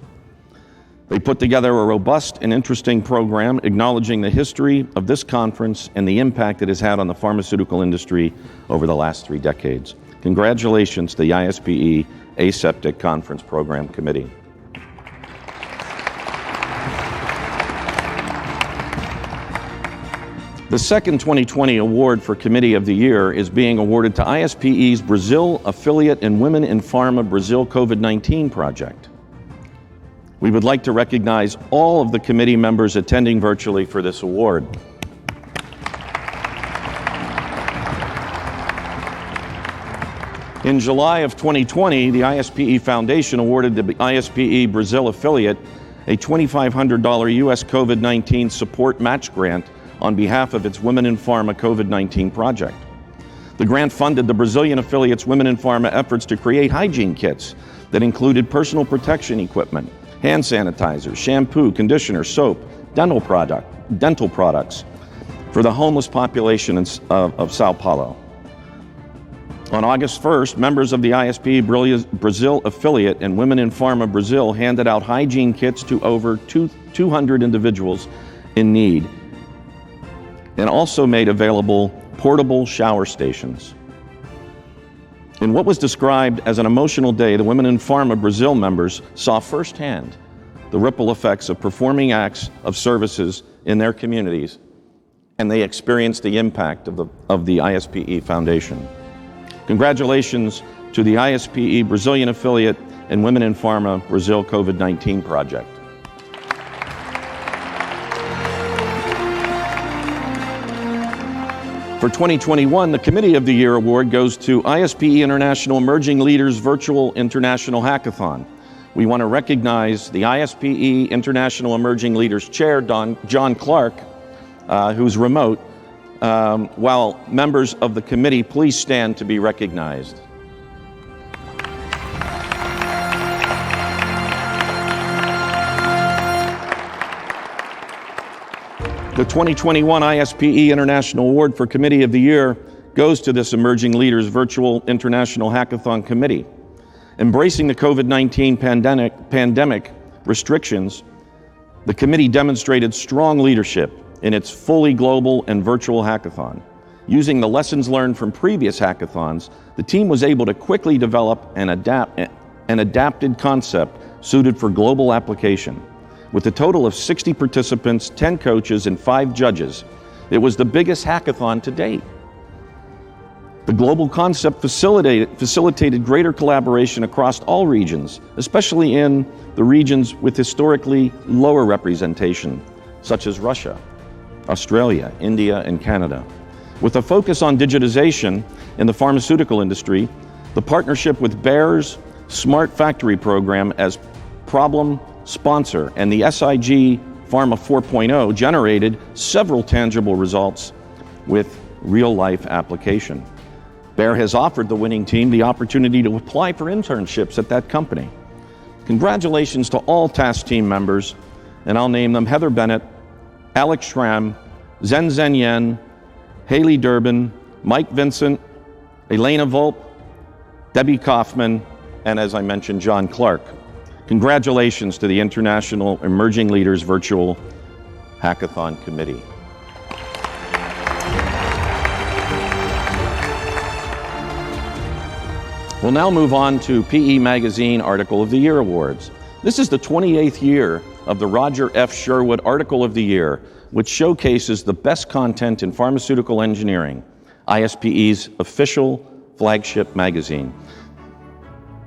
They put together a robust and interesting program acknowledging the history of this conference and the impact it has had on the pharmaceutical industry over the last 3 decades. Congratulations to the ISPE Aseptic Conference Program Committee. The second 2020 award for Committee of the Year is being awarded to ISPE's Brazil Affiliate and Women in Pharma Brazil COVID-19 project. We would like to recognize all of the committee members attending virtually for this award. In July of 2020, the ISPE Foundation awarded the ISPE Brazil affiliate a $2,500 U.S. COVID-19 support match grant on behalf of its Women in Pharma COVID-19 project. The grant funded the Brazilian affiliate's Women in Pharma efforts to create hygiene kits that included personal protection equipment, hand sanitizers, shampoo, conditioner, soap, dental products for the homeless population of Sao Paulo. On August 1st, members of the ISPE Brazil affiliate and Women in Pharma Brazil handed out hygiene kits to over 200 individuals in need, and also made available portable shower stations. In what was described as an emotional day, the Women in Pharma Brazil members saw firsthand the ripple effects of performing acts of services in their communities, and they experienced the impact of the ISPE Foundation. Congratulations to the ISPE Brazilian affiliate and Women in Pharma Brazil COVID-19 project. For 2021, the Committee of the Year Award goes to ISPE International Emerging Leaders Virtual International Hackathon. We want to recognize the ISPE International Emerging Leaders Chair, John Clark, who's remote, while members of the committee please stand to be recognized. The 2021 ISPE International Award for Committee of the Year goes to this Emerging Leaders Virtual International Hackathon Committee. Embracing the COVID-19 pandemic restrictions, the committee demonstrated strong leadership in its fully global and virtual hackathon. Using the lessons learned from previous hackathons, the team was able to quickly develop an adapted concept suited for global application. With a total of 60 participants, 10 coaches, and 5 judges, it was the biggest hackathon to date. The global concept facilitated greater collaboration across all regions, especially in the regions with historically lower representation, such as Russia, Australia, India, and Canada. With a focus on digitization in the pharmaceutical industry, the partnership with Bayer's Smart Factory program as problem sponsor and the SIG Pharma 4.0 generated several tangible results with real-life application. Bayer has offered the winning team the opportunity to apply for internships at that company. Congratulations to all task team members, and I'll name them: Heather Bennett, Alex Schramm, Zhen Yen, Haley Durbin, Mike Vincent, Elena Volp, Debbie Kaufman, and as I mentioned, John Clark. Congratulations to the International Emerging Leaders Virtual Hackathon Committee. We'll now move on to PE Magazine Article of the Year Awards. This is the 28th year of the Roger F. Sherwood Article of the Year, which showcases the best content in pharmaceutical engineering, ISPE's official flagship magazine.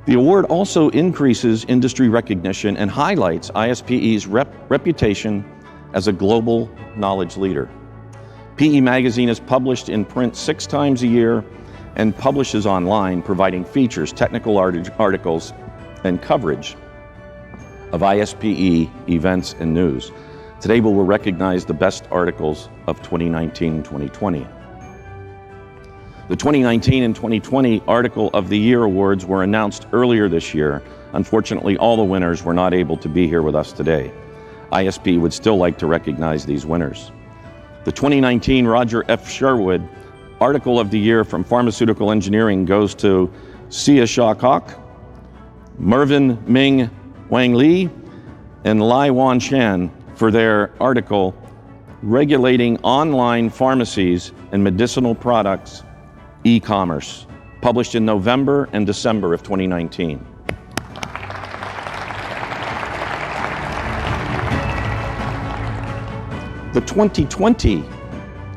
The award also increases industry recognition and highlights ISPE's reputation as a global knowledge leader. PE Magazine is published in print 6 times a year and publishes online, providing features, technical articles, and coverage of ISPE events and news. Today we will recognize the best articles of 2019 and 2020. The 2019 and 2020 Article of the Year Awards were announced earlier this year. Unfortunately, all the winners were not able to be here with us today. ISPE would still like to recognize these winners. The 2019 Roger F. Sherwood Article of the Year from Pharmaceutical Engineering goes to Sia Shah Kok, Mervyn Ming Wang Li, and Lai Wan Shan for their article, Regulating Online Pharmacies and Medicinal Products E-Commerce, published in November and December of 2019. The 2020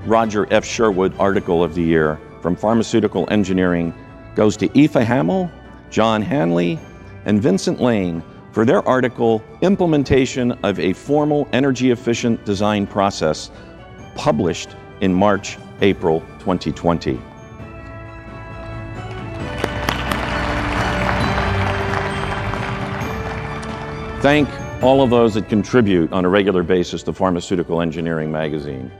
Roger F. Sherwood Article of the Year from Pharmaceutical Engineering goes to Aoife Hamill, John Hanley, and Vincent Lane for their article, Implementation of a Formal Energy-Efficient Design Process, published in March-April 2020. Thank all of those that contribute on a regular basis to Pharmaceutical Engineering magazine.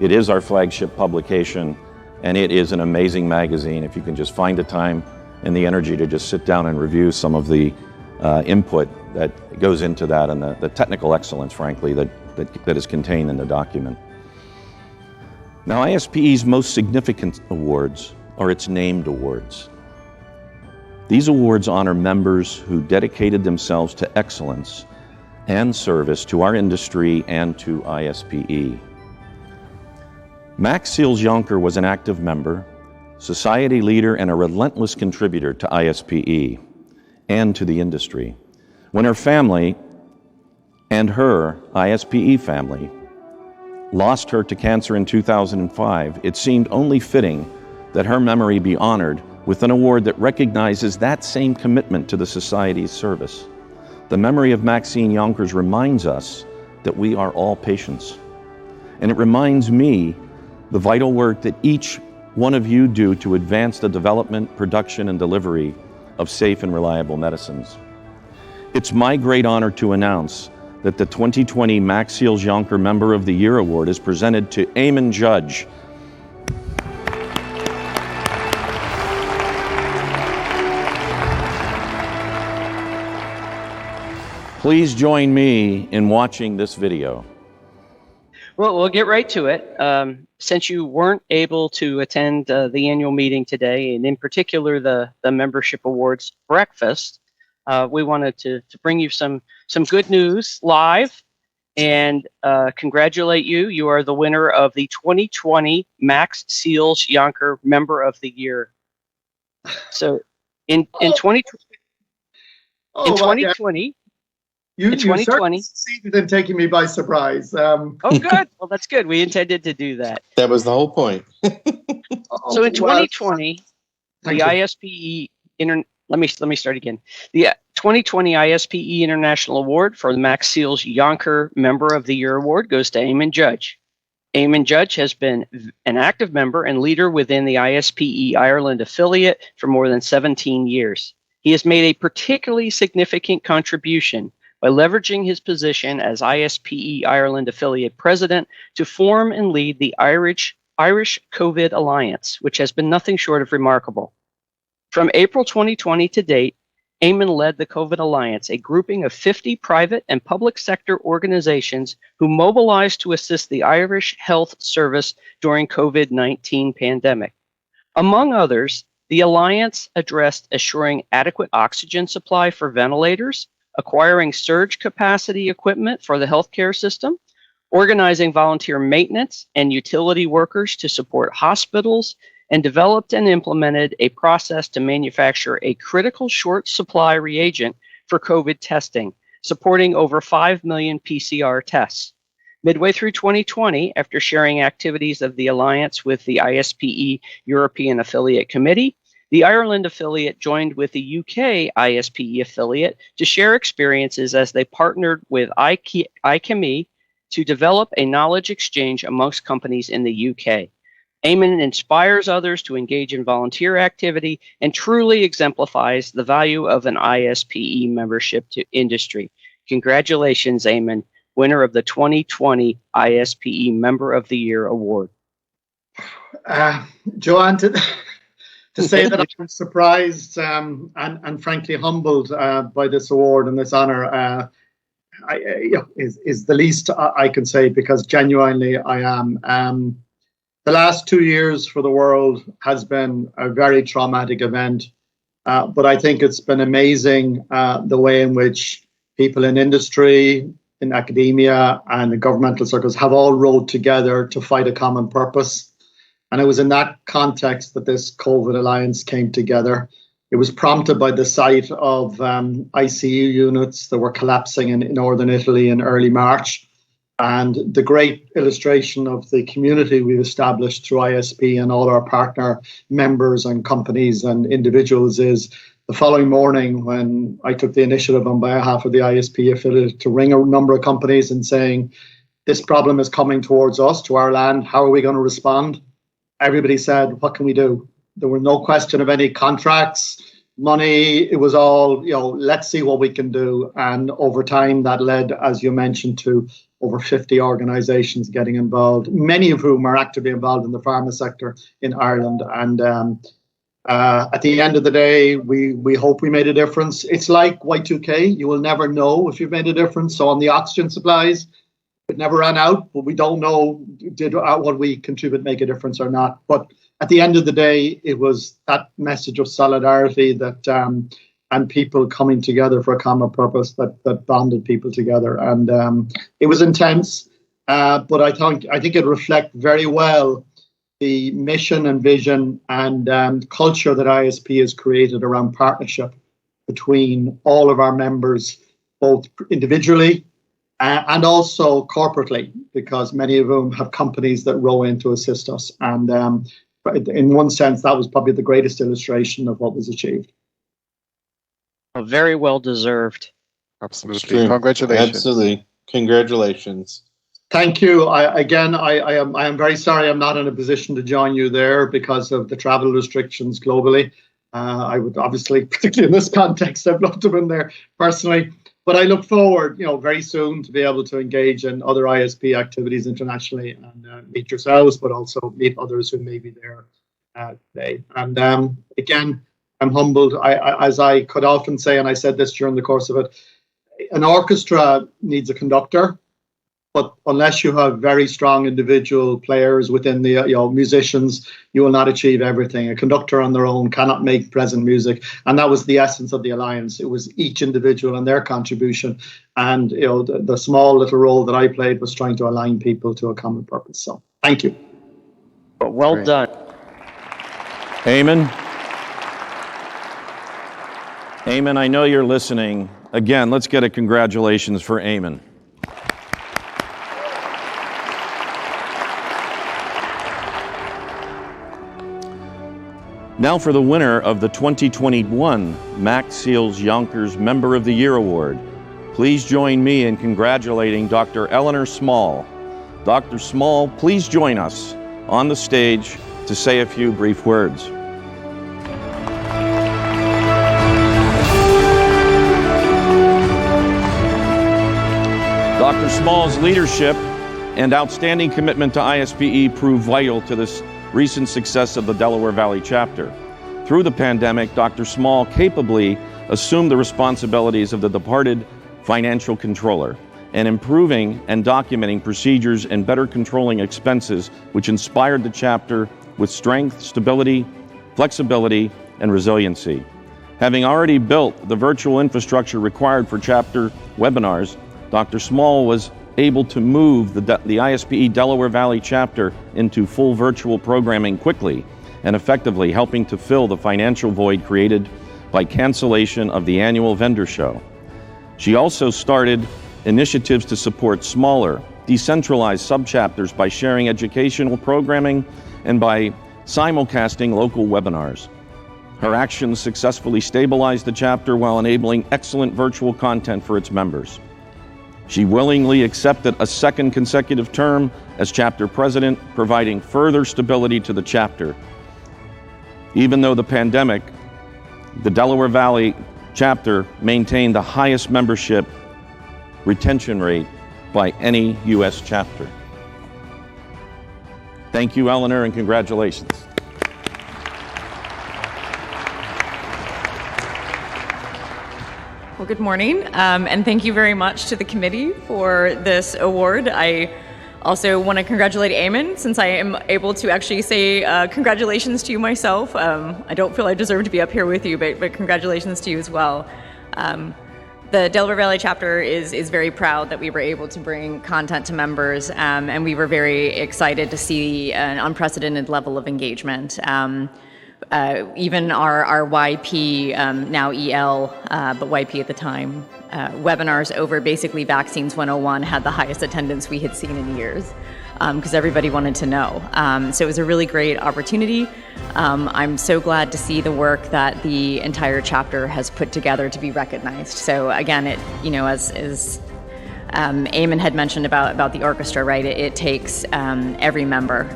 It is our flagship publication, and it is an amazing magazine if you can just find the time and the energy to just sit down and review some of the input that goes into that and the technical excellence, frankly, that is contained in the document. Now, ISPE's most significant awards are its named awards. These awards honor members who dedicated themselves to excellence and service to our industry and to ISPE. Max Seals-Jonker was an active member, society leader, and a relentless contributor to ISPE and to the industry. When her family and her ISPE family lost her to cancer in 2005, it seemed only fitting that her memory be honored with an award that recognizes that same commitment to the society's service. The memory of Maxine Yonkers reminds us that we are all patients. And it reminds me the vital work that each one of you do to advance the development, production, and delivery of safe and reliable medicines. It's my great honor to announce that the 2020 Max Seals-Jonker Member of the Year Award is presented to Eamon Judge. Please join me in watching this video. Well, we'll get right to it. Since you weren't able to attend the annual meeting today, and in particular the Membership Awards breakfast, we wanted to bring you some good news live and congratulate you. You are the winner of the 2020 Max Seals-Jonker Member of the Year. So in 2020, You In 2020. certainly succeeded in taking me by surprise. Oh, good. Well, that's good. We intended to do that. That was the whole point. So in well, 2020, the thank you. ISPE let me start again. The 2020 ISPE International Award for the Max Seals Yonker Member of the Year Award goes to Eamon Judge. Eamon Judge has been an active member and leader within the ISPE Ireland affiliate for more than 17 years. He has made a particularly significant contribution by leveraging his position as ISPE Ireland affiliate president to form and lead the Irish COVID Alliance, which has been nothing short of remarkable. From April 2020 to date, Eamon led the COVID Alliance, a grouping of 50 private and public sector organizations who mobilized to assist the Irish Health Service during COVID-19 pandemic. Among others, the Alliance addressed assuring adequate oxygen supply for ventilators, acquiring surge capacity equipment for the healthcare system, organizing volunteer maintenance and utility workers to support hospitals, and developed and implemented a process to manufacture a critical short supply reagent for COVID testing, supporting over 5 million PCR tests. Midway through 2020, after sharing activities of the Alliance with the ISPE European Affiliate Committee, the Ireland affiliate joined with the UK ISPE affiliate to share experiences as they partnered with ICME to develop a knowledge exchange amongst companies in the UK. Eamon inspires others to engage in volunteer activity and truly exemplifies the value of an ISPE membership to industry. Congratulations, Eamon, winner of the 2020 ISPE Member of the Year Award. Joanne, to say that I'm surprised and frankly humbled by this award and this honor is the least I can say, because genuinely I am. The last 2 years for the world has been a very traumatic event, but I think it's been amazing the way in which people in industry, in academia, and in governmental circles have all rowed together to fight a common purpose. And it was in that context that this COVID Alliance came together. It was prompted by the sight of ICU units that were collapsing in northern Italy in early March. And the great illustration of the community we've established through ISP and all our partner members and companies and individuals is the following morning when I took the initiative on behalf of the ISP affiliate to ring a number of companies and saying, this problem is coming towards us, to our land, how are we going to respond? Everybody said, what can we do? There were no question of any contracts, money, it was all, let's see what we can do. And over time that led, as you mentioned, to over 50 organizations getting involved, many of whom are actively involved in the pharma sector in Ireland. And at the end of the day, we hope we made a difference. It's like Y2K, you will never know if you've made a difference. So on the oxygen supplies, it never ran out, but we don't know did what we contribute make a difference or not. But at the end of the day, it was that message of solidarity that and people coming together for a common purpose that bonded people together. And it was intense, but I think it reflects very well the mission and vision and culture that ISP has created around partnership between all of our members, both individually and also corporately, because many of them have companies that row in to assist us. And in one sense, that was probably the greatest illustration of what was achieved. Very well deserved. Absolutely. Congratulations. Absolutely. Congratulations. Thank you. I am very sorry I'm not in a position to join you there because of the travel restrictions globally. I would obviously, particularly in this context, I'd love to have been there personally. But I look forward, very soon to be able to engage in other ISP activities internationally and meet yourselves, but also meet others who may be there today. And again, I'm humbled. As I could often say, and I said this during the course of it, an orchestra needs a conductor, but unless you have very strong individual players within the musicians, you will not achieve everything. A conductor on their own cannot make present music, and that was the essence of the Alliance. It was each individual and their contribution, and the small little role that I played was trying to align people to a common purpose. So, thank you. Well done, Eamon. Eamon, I know you're listening. Again, let's get a congratulations for Eamon. Now for the winner of the 2021 Max Seals Yonkers Member of the Year Award. Please join me in congratulating Dr. Eleanor Small. Dr. Small, please join us on the stage to say a few brief words. Dr. Small's leadership and outstanding commitment to ISPE proved vital to this recent success of the Delaware Valley chapter. Through the pandemic, Dr. Small capably assumed the responsibilities of the departed financial controller and improving and documenting procedures and better controlling expenses, which inspired the chapter with strength, stability, flexibility, and resiliency. Having already built the virtual infrastructure required for chapter webinars, Dr. Small was able to move the ISPE Delaware Valley chapter into full virtual programming quickly and effectively, helping to fill the financial void created by cancellation of the annual vendor show. She also started initiatives to support smaller, decentralized subchapters by sharing educational programming and by simulcasting local webinars. Her actions successfully stabilized the chapter while enabling excellent virtual content for its members. She willingly accepted a second consecutive term as chapter president, providing further stability to the chapter. Even though the pandemic, the Delaware Valley chapter maintained the highest membership retention rate by any U.S. chapter. Thank you, Eleanor, and congratulations. Well, good morning, and thank you very much to the committee for this award. I also want to congratulate Eamon, since I am able to actually say congratulations to you myself. I don't feel I deserve to be up here with you, but congratulations to you as well. The Delaware Valley chapter is very proud that we were able to bring content to members, and we were very excited to see an unprecedented level of engagement. Even our YP, now EL, but YP at the time, webinars over basically Vaccines 101 had the highest attendance we had seen in years, because everybody wanted to know. So it was a really great opportunity. I'm so glad to see the work that the entire chapter has put together to be recognized. So again, as Eamon had mentioned about the orchestra, right? It takes every member.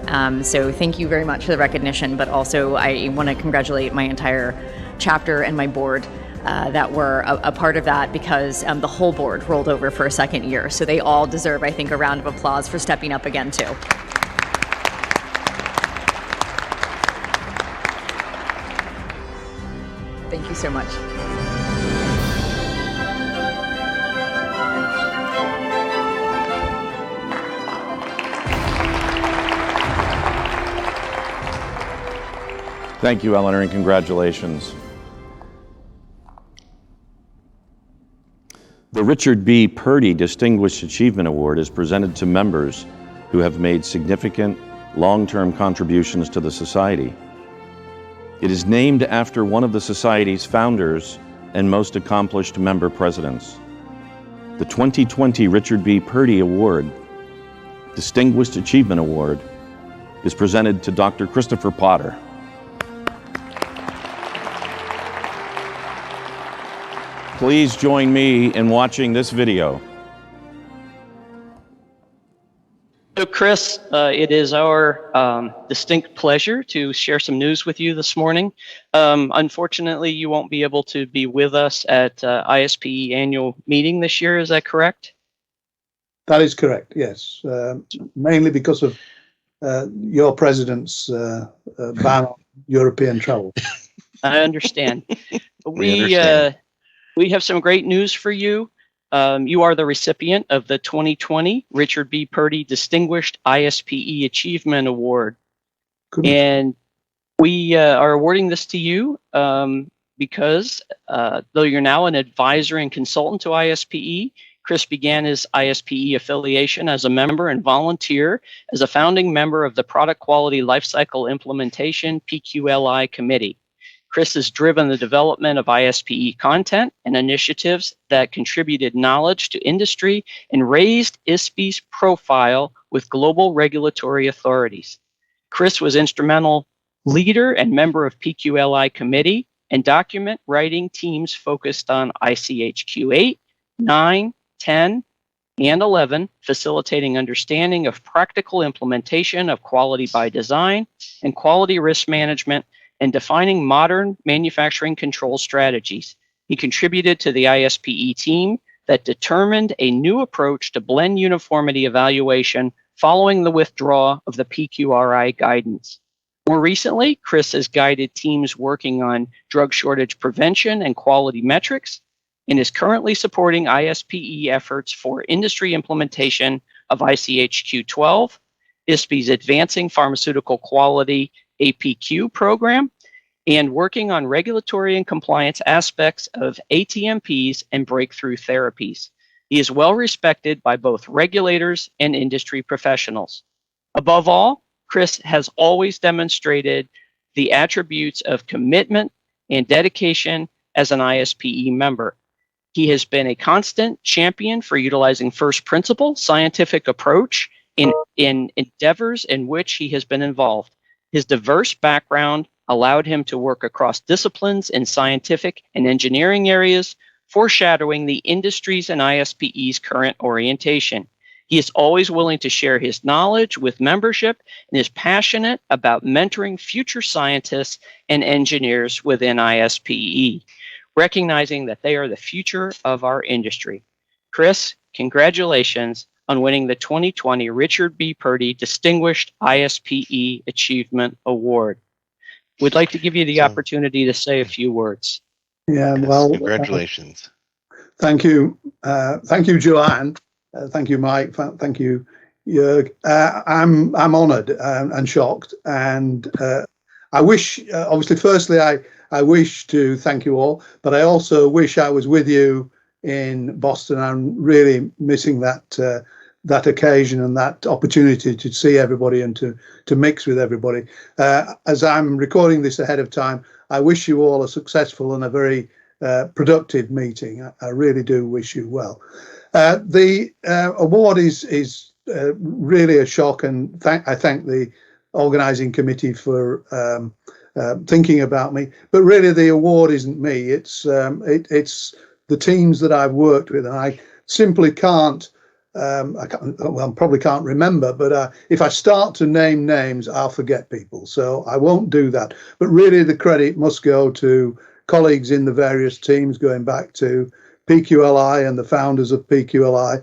So thank you very much for the recognition, but also I want to congratulate my entire chapter and my board that were a part of that, because the whole board rolled over for a second year. So they all deserve, I think, a round of applause for stepping up again too. Thank you so much. Thank you, Eleanor, and congratulations. The Richard B. Purdy Distinguished Achievement Award is presented to members who have made significant long-term contributions to the Society. It is named after one of the Society's founders and most accomplished member presidents. The 2020 Richard B. Purdy Award, Distinguished Achievement Award, is presented to Dr. Christopher Potter. Please join me in watching this video. So Chris, it is our distinct pleasure to share some news with you this morning. Unfortunately, you won't be able to be with us at ISPE annual meeting this year, is that correct? That is correct, yes. Mainly because of your president's ban on European travel. I understand. We have some great news for you. You are the recipient of the 2020 Richard B. Purdy Distinguished ISPE Achievement Award. Good. And we are awarding this to you because though you're now an advisor and consultant to ISPE, Chris began his ISPE affiliation as a member and volunteer as a founding member of the Product Quality Lifecycle Implementation PQLI Committee. Chris has driven the development of ISPE content and initiatives that contributed knowledge to industry and raised ISPE's profile with global regulatory authorities. Chris was instrumental leader and member of PQLI committee and document writing teams focused on ICHQ 8, 9, 10, and 11, facilitating understanding of practical implementation of quality by design and quality risk management and defining modern manufacturing control strategies. He contributed to the ISPE team that determined a new approach to blend uniformity evaluation following the withdrawal of the PQRI guidance. More recently, Chris has guided teams working on drug shortage prevention and quality metrics, and is currently supporting ISPE efforts for industry implementation of ICHQ 12, ISPE's Advancing Pharmaceutical Quality APQ program, and working on regulatory and compliance aspects of ATMPs and breakthrough therapies. He is well respected by both regulators and industry professionals. Above all, Chris has always demonstrated the attributes of commitment and dedication as an ISPE member. He has been a constant champion for utilizing first principle scientific approach in endeavors in which he has been involved. His diverse background allowed him to work across disciplines in scientific and engineering areas, foreshadowing the industry's and ISPE's current orientation. He is always willing to share his knowledge with membership and is passionate about mentoring future scientists and engineers within ISPE, recognizing that they are the future of our industry. Chris, congratulations on winning the 2020 Richard B. Purdy Distinguished ISPE Achievement Award. We'd like to give you the opportunity to say a few words. Yeah, well, congratulations. Thank you. Thank you, Joanne. Thank you, Mike. Thank you, Jörg. I'm honoured and shocked, and I wish, obviously, firstly, I wish to thank you all, but I also wish I was with you in Boston. I'm really missing that that occasion and that opportunity to see everybody and to mix with everybody. As I'm recording this ahead of time, I wish you all a successful and a very productive meeting. I really do wish you well. The award is really a shock, and I thank the organising committee for thinking about me. But really, the award isn't me. It's the teams that I've worked with, and I simply can't. Probably can't remember, but if I start to name names, I'll forget people. So I won't do that. But really, the credit must go to colleagues in the various teams, going back to PQLI and the founders of PQLI,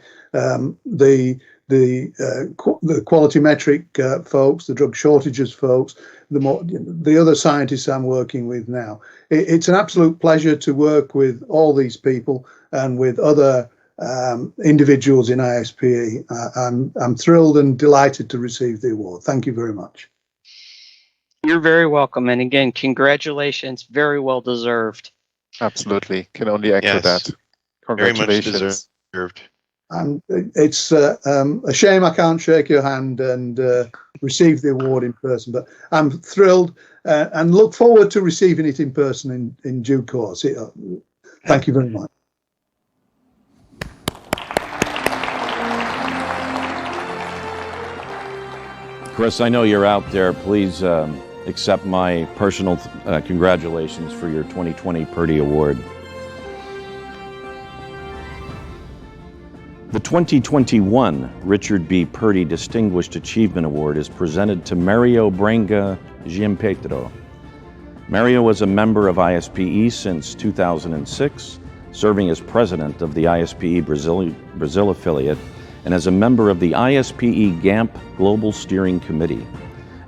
the quality metric folks, the drug shortages folks, the other scientists I'm working with now. It's an absolute pleasure to work with all these people and with other individuals in ISPE. I'm thrilled and delighted to receive the award. Thank you very much. You're very welcome. And again, congratulations. Very well deserved. Absolutely. Can only echo that. Congratulations. Very much deserved. It's a shame I can't shake your hand and receive the award in person, but I'm thrilled and look forward to receiving it in person in due course. Thank you very much. Chris, I know you're out there. Please accept my personal congratulations for your 2020 Purdy Award. The 2021 Richard B. Purdy Distinguished Achievement Award is presented to Mario Branca Giampetro. Mario was a member of ISPE since 2006, serving as president of the ISPE Brazil affiliate and as a member of the ISPE GAMP Global Steering Committee.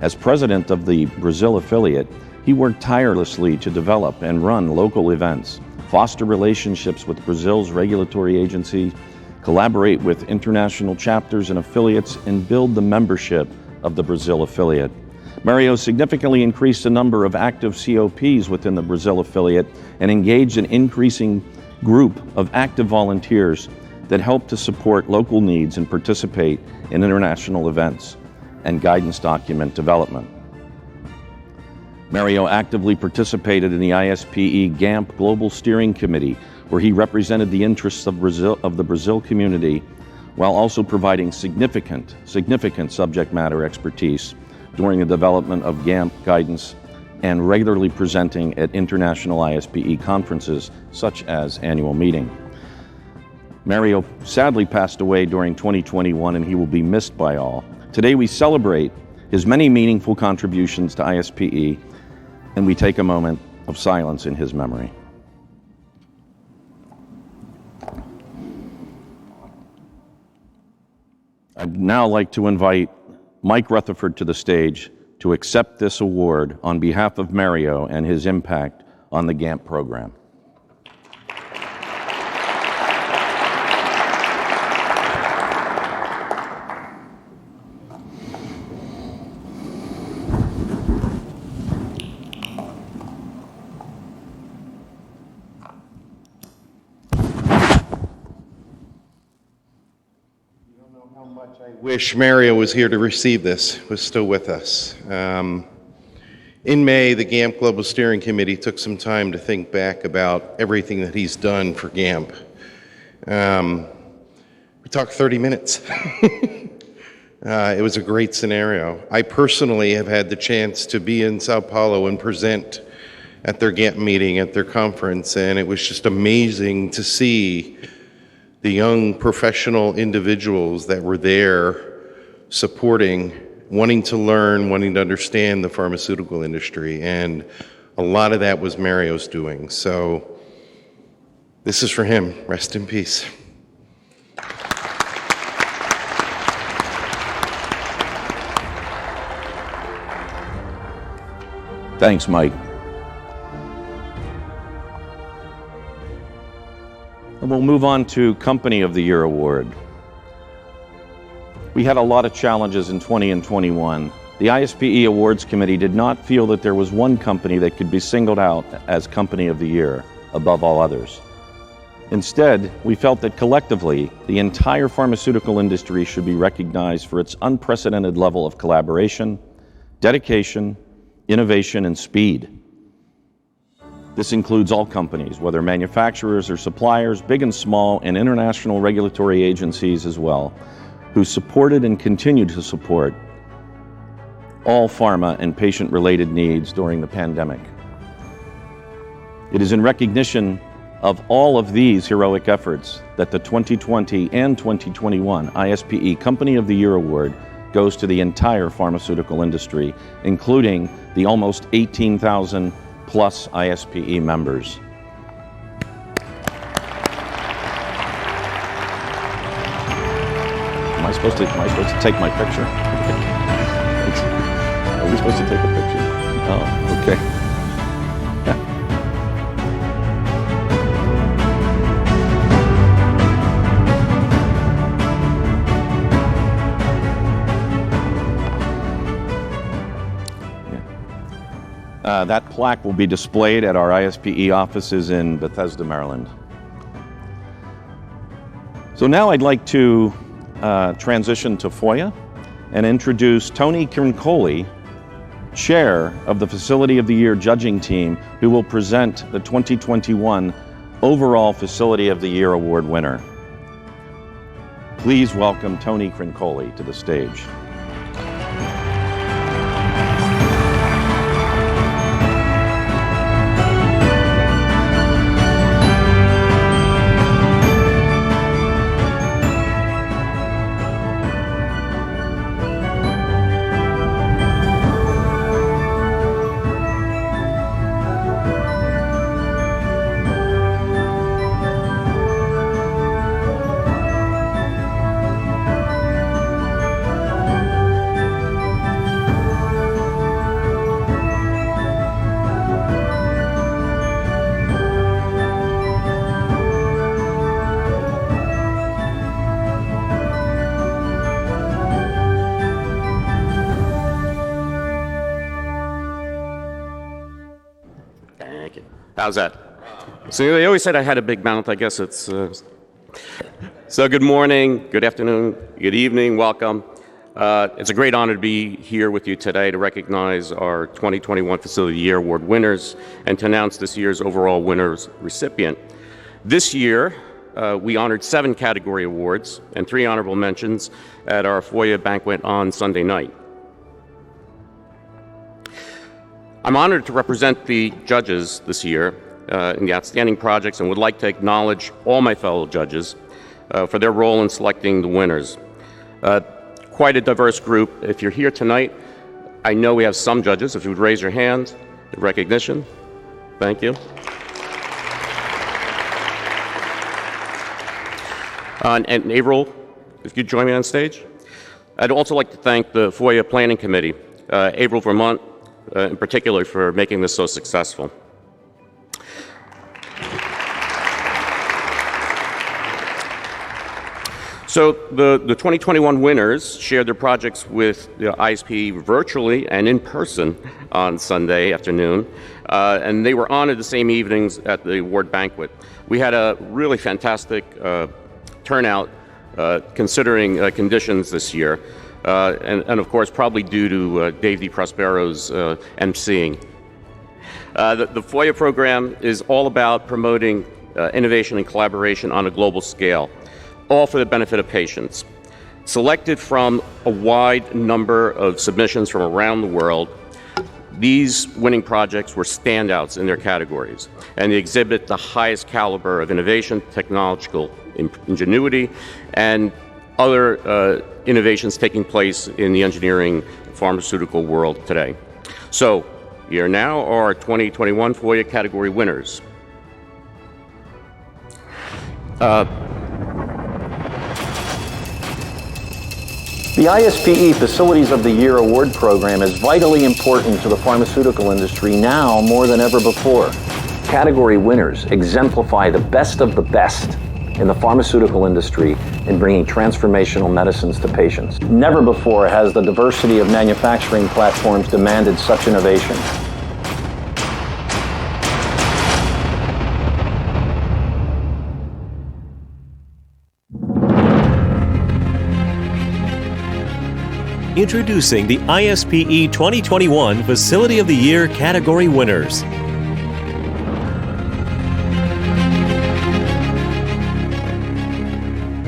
As president of the Brazil affiliate, he worked tirelessly to develop and run local events, foster relationships with Brazil's regulatory agencies, collaborate with international chapters and affiliates, and build the membership of the Brazil affiliate. Mario significantly increased the number of active COPs within the Brazil affiliate and engaged an increasing group of active volunteers that help to support local needs and participate in international events and guidance document development. Mario actively participated in the ISPE GAMP Global Steering Committee, where he represented the interests of the Brazil community, while also providing significant subject matter expertise during the development of GAMP guidance and regularly presenting at international ISPE conferences, such as annual meeting. Mario sadly passed away during 2021, and he will be missed by all. Today we celebrate his many meaningful contributions to ISPE, and we take a moment of silence in his memory. I'd now like to invite Mike Rutherford to the stage to accept this award on behalf of Mario and his impact on the GAMP program. I wish Mario was here to receive this, was still with us. In May, the GAMP Global Steering Committee took some time to think back about everything that he's done for GAMP. We talked 30 minutes. It was a great scenario. I personally have had the chance to be in Sao Paulo and present at their GAMP meeting, at their conference, and it was just amazing to see the young professional individuals that were there supporting, wanting to learn, wanting to understand the pharmaceutical industry. And a lot of that was Mario's doing. So this is for him. Rest in peace. Thanks, Mike. And we'll move on to Company of the Year Award. We had a lot of challenges in 20 and 21. The ISPE Awards Committee did not feel that there was one company that could be singled out as Company of the Year above all others. Instead, we felt that collectively, the entire pharmaceutical industry should be recognized for its unprecedented level of collaboration, dedication, innovation, and speed. This includes all companies, whether manufacturers or suppliers, big and small, and international regulatory agencies as well, who supported and continue to support all pharma and patient-related needs during the pandemic. It is in recognition of all of these heroic efforts that the 2020 and 2021 ISPE Company of the Year Award goes to the entire pharmaceutical industry, including the almost 18,000 plus ISPE members. Am I supposed to take my picture? Are we supposed to take a picture? Oh, okay. That plaque will be displayed at our ISPE offices in Bethesda, Maryland. So now I'd like to transition to FOYA and introduce Tony Crincoli, Chair of the Facility of the Year Judging Team, who will present the 2021 Overall Facility of the Year Award winner. Please welcome Tony Crincoli to the stage. How's that? So they always said I had a big mouth. I guess it's... So good morning, good afternoon, good evening, welcome. It's a great honor to be here with you today to recognize our 2021 Facility of the Year Award winners and to announce this year's overall winners recipient. This year, we honored 7 category awards and 3 honorable mentions at our FOYA banquet on Sunday night. I'm honored to represent the judges this year in the outstanding projects and would like to acknowledge all my fellow judges for their role in selecting the winners. Quite a diverse group. If you're here tonight, I know we have some judges. If you would raise your hand in recognition. Thank you. And April, if you'd join me on stage. I'd also like to thank the FOYA Planning Committee, April Vermont in particular, for making this so successful. So the 2021 winners shared their projects with the ISPE virtually and in person on Sunday afternoon, and they were honored the same evenings at the award banquet. We had a really fantastic turnout considering conditions this year, and of course probably due to Dave DiProspero's emceeing. The FOYA program is all about promoting innovation and collaboration on a global scale, all for the benefit of patients. Selected from a wide number of submissions from around the world, these winning projects were standouts in their categories, and they exhibit the highest caliber of innovation, technological ingenuity, and other innovations taking place in the engineering pharmaceutical world today. So, here now are our 2021 FOYA category winners. The ISPE Facilities of the Year Award program is vitally important to the pharmaceutical industry now more than ever before. Category winners exemplify the best of the best in the pharmaceutical industry in bringing transformational medicines to patients. Never before has the diversity of manufacturing platforms demanded such innovation. Introducing the ISPE 2021 Facility of the Year category winners.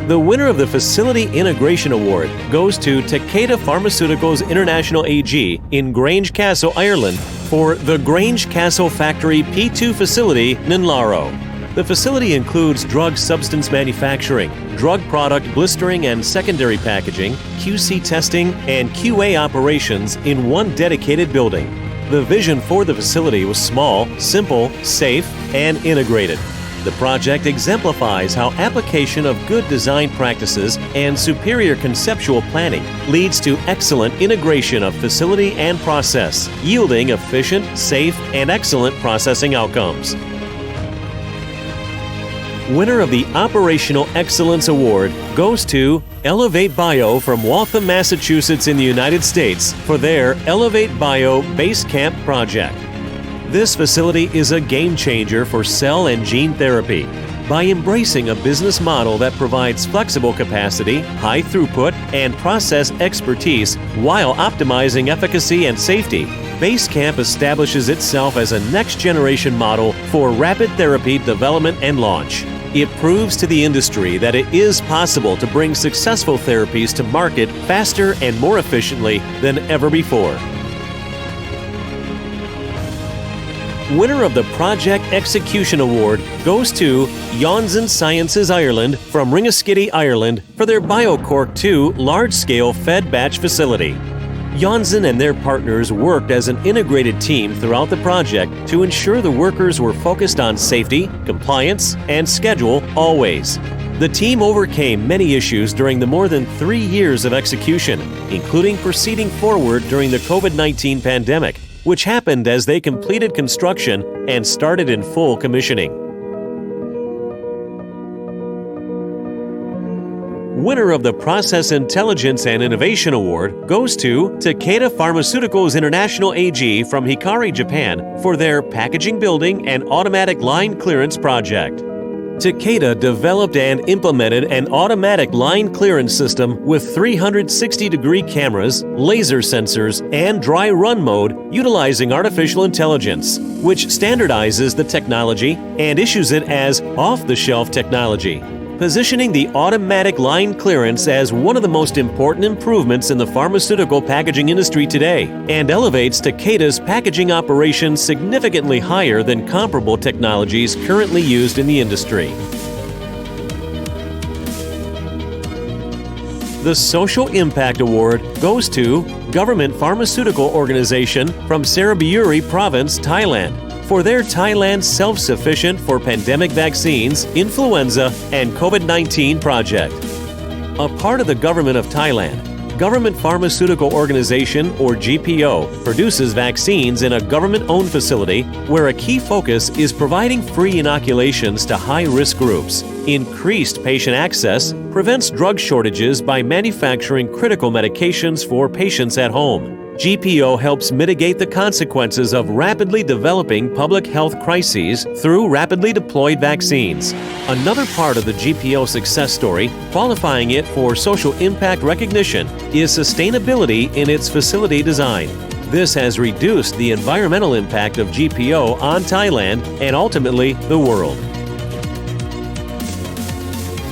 The winner of the Facility Integration Award goes to Takeda Pharmaceuticals International AG in Grange Castle, Ireland for the Grange Castle Factory P2 facility, Ninlaro. The facility includes drug substance manufacturing, drug product blistering and secondary packaging, QC testing, and QA operations in one dedicated building. The vision for the facility was small, simple, safe, and integrated. The project exemplifies how application of good design practices and superior conceptual planning leads to excellent integration of facility and process, yielding efficient, safe, and excellent processing outcomes. Winner of the Operational Excellence Award goes to Elevate Bio from Waltham, Massachusetts in the United States for their Elevate Bio Base Camp project. This facility is a game changer for cell and gene therapy. By embracing a business model that provides flexible capacity, high throughput, and process expertise while optimizing efficacy and safety, Basecamp establishes itself as a next-generation model for rapid therapy development and launch. It proves to the industry that it is possible to bring successful therapies to market faster and more efficiently than ever before. Winner of the Project Execution Award goes to Janssen Sciences Ireland from Ringaskiddy, Ireland for their BioCork 2 large-scale fed batch facility. Janssen and their partners worked as an integrated team throughout the project to ensure the workers were focused on safety, compliance, and schedule always. The team overcame many issues during the more than 3 years of execution, including proceeding forward during the COVID-19 pandemic, which happened as they completed construction and started in full commissioning. Winner of the Process Intelligence and Innovation Award goes to Takeda Pharmaceuticals International AG from Hikari, Japan for their packaging building and automatic line clearance project. Takeda developed and implemented an automatic line clearance system with 360-degree cameras, laser sensors, and dry run mode utilizing artificial intelligence, which standardizes the technology and issues it as off-the-shelf technology, positioning the automatic line clearance as one of the most important improvements in the pharmaceutical packaging industry today, and elevates Takeda's packaging operations significantly higher than comparable technologies currently used in the industry. The Social Impact Award goes to Government Pharmaceutical Organization from Saraburi Province, Thailand, for their Thailand Self-Sufficient for Pandemic Vaccines, Influenza, and COVID-19 project. A part of the Government of Thailand, Government Pharmaceutical Organization, or GPO, produces vaccines in a government-owned facility where a key focus is providing free inoculations to high-risk groups, increased patient access, prevents drug shortages by manufacturing critical medications for patients at home. GPO helps mitigate the consequences of rapidly developing public health crises through rapidly deployed vaccines. Another part of the GPO success story, qualifying it for social impact recognition, is sustainability in its facility design. This has reduced the environmental impact of GPO on Thailand and ultimately the world.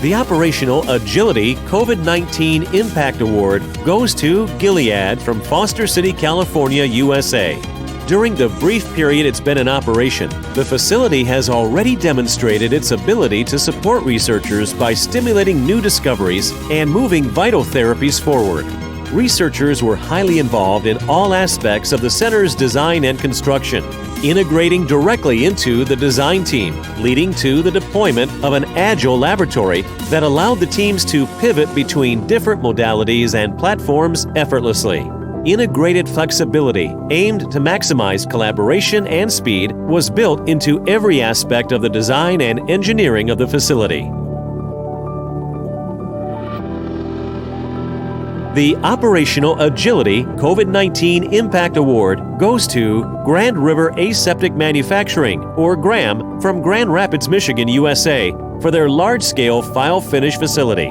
The Operational Agility COVID-19 Impact Award goes to Gilead from Foster City, California, USA. During the brief period it's been in operation, the facility has already demonstrated its ability to support researchers by stimulating new discoveries and moving vital therapies forward. Researchers were highly involved in all aspects of the center's design and construction, integrating directly into the design team, leading to the deployment of an agile laboratory that allowed the teams to pivot between different modalities and platforms effortlessly. Integrated flexibility, aimed to maximize collaboration and speed, was built into every aspect of the design and engineering of the facility. The Operational Agility COVID-19 Impact Award goes to Grand River Aseptic Manufacturing, or GRAM, from Grand Rapids, Michigan, USA, for their large-scale file finish facility.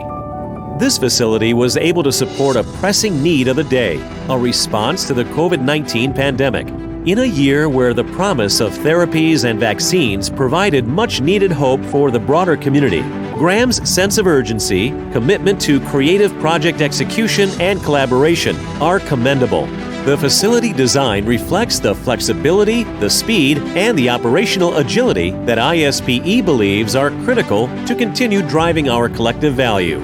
This facility was able to support a pressing need of the day, a response to the COVID-19 pandemic. In a year where the promise of therapies and vaccines provided much-needed hope for the broader community, GRAM's sense of urgency, commitment to creative project execution, and collaboration are commendable. The facility design reflects the flexibility, the speed, and the operational agility that ISPE believes are critical to continue driving our collective value.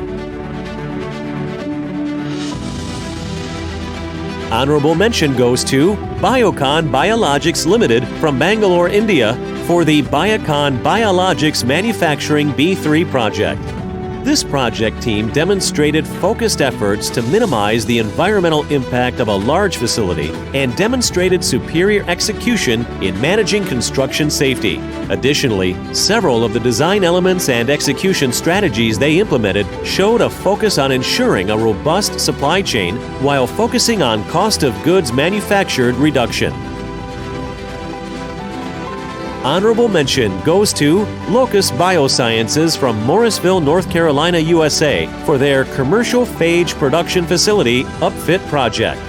Honorable mention goes to Biocon Biologics Limited from Bangalore, India, for the Biocon Biologics Manufacturing B3 project. This project team demonstrated focused efforts to minimize the environmental impact of a large facility and demonstrated superior execution in managing construction safety. Additionally, several of the design elements and execution strategies they implemented showed a focus on ensuring a robust supply chain while focusing on cost of goods manufactured reduction. Honorable mention goes to Locus Biosciences from Morrisville, North Carolina, USA, for their commercial phage production facility upfit project.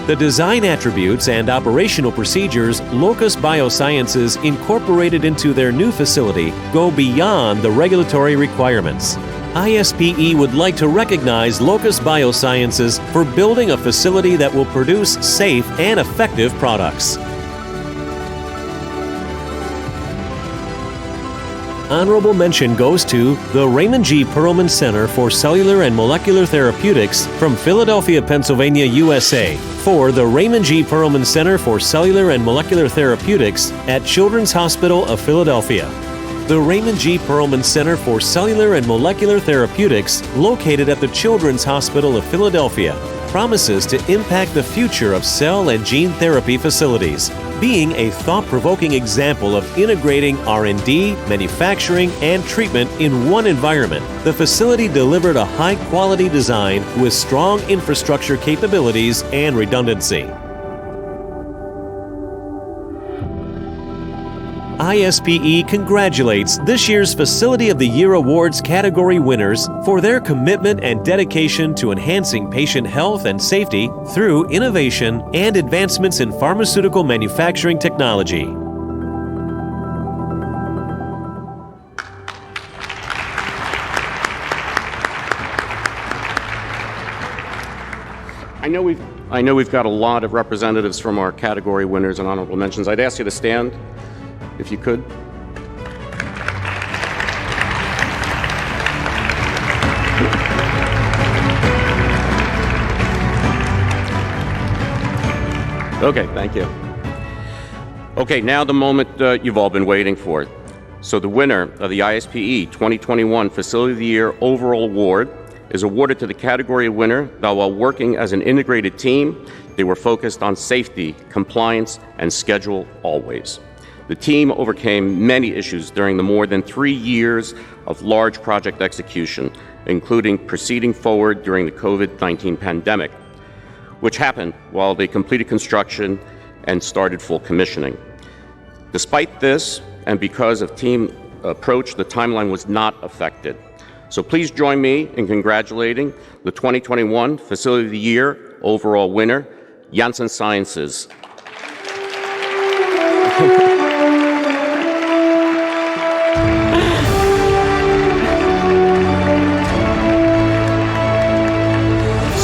The design attributes and operational procedures Locus Biosciences incorporated into their new facility go beyond the regulatory requirements. ISPE would like to recognize Locus Biosciences for building a facility that will produce safe and effective products. Honorable mention goes to the Raymond G. Perelman Center for Cellular and Molecular Therapeutics from Philadelphia, Pennsylvania, USA, for the Raymond G. Perelman Center for Cellular and Molecular Therapeutics at Children's Hospital of Philadelphia. The Raymond G. Perelman Center for Cellular and Molecular Therapeutics, located at the Children's Hospital of Philadelphia, promises to impact the future of cell and gene therapy facilities, being a thought-provoking example of integrating R&D, manufacturing, and treatment in one environment. The facility delivered a high-quality design with strong infrastructure capabilities and redundancy. ISPE congratulates this year's Facility of the Year Awards category winners for their commitment and dedication to enhancing patient health and safety through innovation and advancements in pharmaceutical manufacturing technology. I know we've got a lot of representatives from our category winners and honorable mentions. I'd ask you to stand, if you could. Okay, thank you. Okay, now the moment you've all been waiting for. So the winner of the ISPE 2021 Facility of the Year Overall Award is awarded to the category winner that while working as an integrated team, they were focused on safety, compliance, and schedule always. The team overcame many issues during the more than 3 years of large project execution, including proceeding forward during the COVID-19 pandemic, which happened while they completed construction and started full commissioning. Despite this, and because of team approach, the timeline was not affected. So please join me in congratulating the 2021 Facility of the Year overall winner, Janssen Sciences.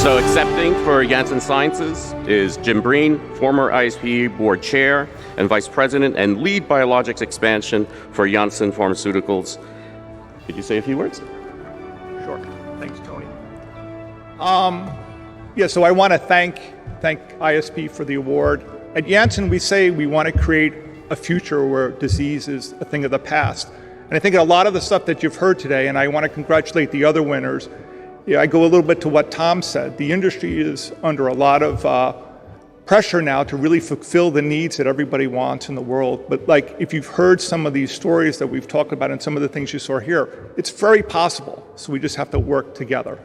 So accepting for Janssen Sciences is Jim Breen, former ISPE Board Chair and Vice President and Lead Biologics Expansion for Janssen Pharmaceuticals. Could you say a few words? Sure. Thanks, Tony. So I want to thank ISP for the award. At Janssen, we say we want to create a future where disease is a thing of the past. And I think a lot of the stuff that you've heard today, and I want to congratulate the other winners, I go a little bit to what Tom said. The industry is under a lot of pressure now to really fulfill the needs that everybody wants in the world. But like, if you've heard some of these stories that we've talked about and some of the things you saw here, it's very possible. So we just have to work together.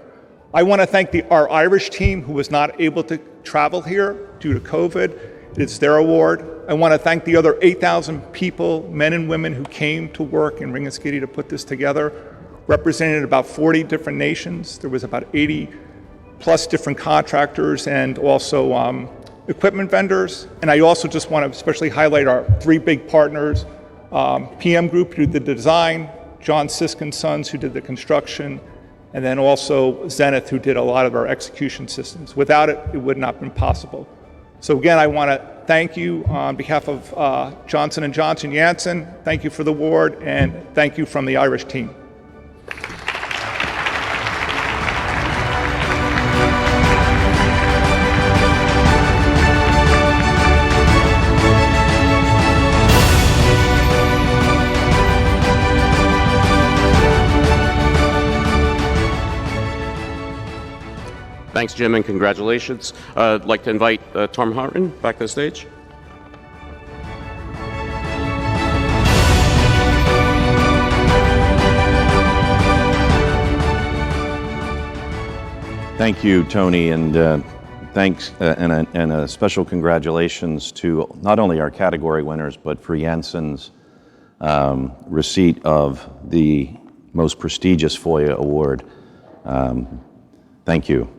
I want to thank our Irish team who was not able to travel here due to COVID. It's their award. I want to thank the other 8,000 people, men and women, who came to work in Ringaskiddy to put this together, represented about 40 different nations. There was about 80 plus different contractors and also equipment vendors. And I also just want to especially highlight our 3 big partners, PM Group, who did the design, John Sisk and Sons, who did the construction, and then also Zenith, who did a lot of our execution systems. Without it, it would not have been possible. So again, I want to thank you on behalf of Johnson & Johnson Janssen. Thank you for the award, and thank you from the Irish team. Thanks, Jim, and congratulations. I'd like to invite Tom Hartman back to the stage. Thank you, Tony, and thanks and a special congratulations to not only our category winners, but for Janssen's receipt of the most prestigious FOYA award. Thank you.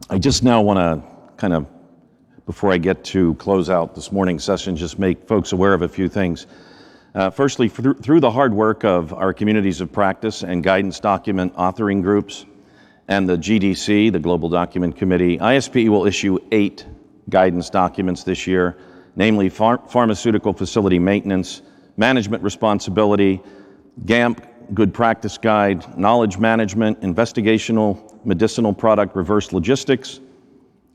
I just now want to kind of, before I get to close out this morning's session, just make folks aware of a few things. Firstly, through the hard work of our communities of practice and guidance document authoring groups and the GDC, the Global Document Committee, ISPE will issue 8 guidance documents this year, namely pharmaceutical facility maintenance, management responsibility, GAMP, Good Practice Guide, knowledge management, investigational medicinal product reverse logistics,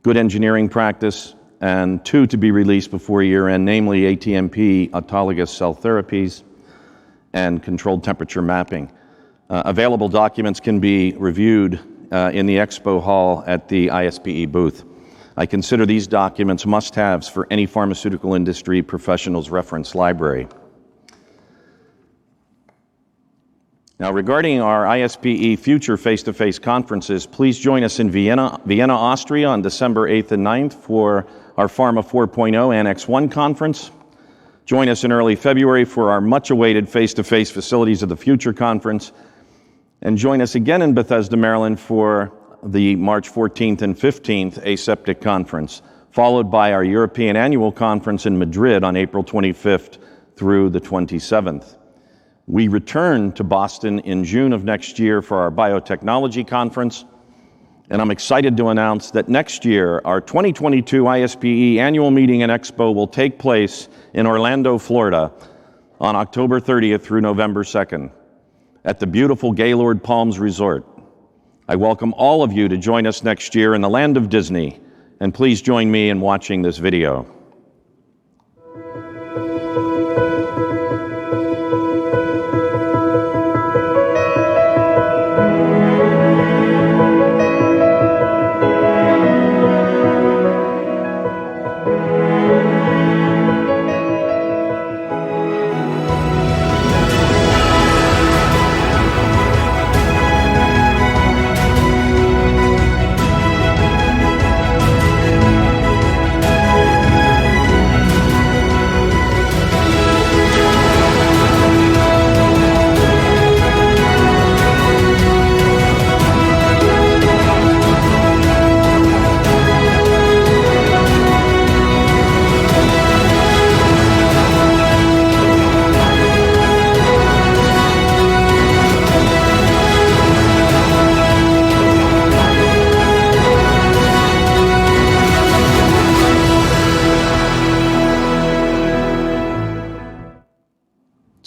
good engineering practice, and 2 to be released before year end, namely ATMP, autologous cell therapies, and controlled temperature mapping. Available documents can be reviewed in the expo hall at the ISPE booth. I consider these documents must-haves for any pharmaceutical industry professional's reference library. Now, regarding our ISPE future face-to-face conferences, please join us in Vienna, Austria on December 8th and 9th for our Pharma 4.0 Annex 1 conference. Join us in early February for our much-awaited face-to-face Facilities of the Future conference, and join us again in Bethesda, Maryland for the March 14th and 15th Aseptic Conference, followed by our European Annual Conference in Madrid on April 25th through the 27th. We return to Boston in June of next year for our Biotechnology Conference, and I'm excited to announce that next year, our 2022 ISPE Annual Meeting and Expo will take place in Orlando, Florida on October 30th through November 2nd at the beautiful Gaylord Palms Resort. I welcome all of you to join us next year in the land of Disney, and please join me in watching this video.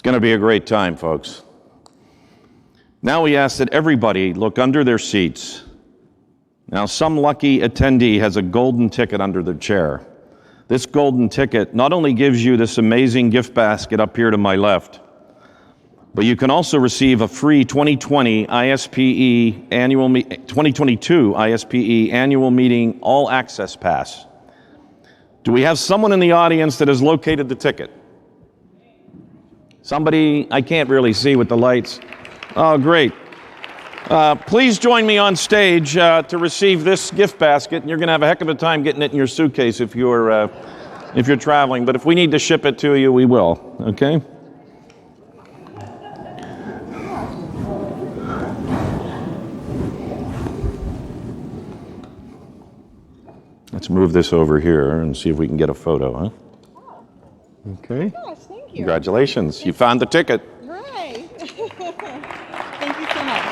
Going to be a great time, folks. Now we ask that everybody look under their seats. Now, some lucky attendee has a golden ticket under their chair. This golden ticket not only gives you this amazing gift basket up here to my left, but you can also receive a free 2022 ISPE Annual Meeting All Access Pass. Do we have someone in the audience that has located the ticket? Somebody, I can't really see with the lights. Oh, great. Please join me on stage to receive this gift basket. You're going to have a heck of a time getting it in your suitcase if you're traveling. But if we need to ship it to you, we will. Okay? Let's move this over here and see if we can get a photo, huh? Okay. Gosh, thank you. Congratulations. You found the ticket. Hooray. Thank you so much.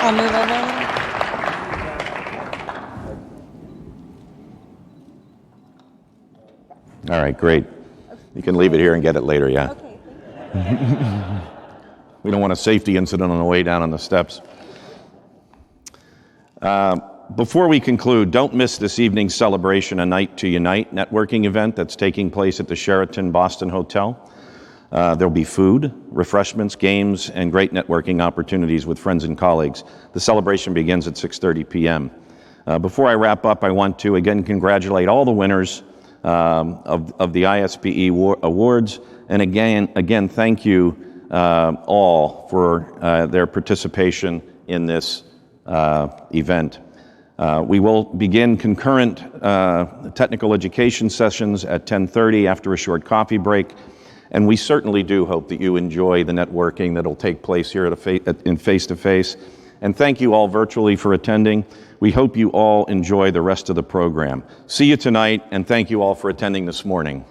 I'll move over. All right, great. You can leave it here and get it later, yeah. Okay. We don't want a safety incident on the way down on the steps. Before we conclude, don't miss this evening's celebration, A Night to Unite networking event that's taking place at the Sheraton Boston Hotel. There'll be food, refreshments, games, and great networking opportunities with friends and colleagues. The celebration begins at 6:30 p.m. Before I wrap up, I want to again congratulate all the winners of the ISPE Awards, and again thank you all for their participation in this event. We will begin concurrent technical education sessions at 10:30 after a short coffee break, and we certainly do hope that you enjoy the networking that will take place here in face-to-face. And thank you all virtually for attending. We hope you all enjoy the rest of the program. See you tonight, and thank you all for attending this morning.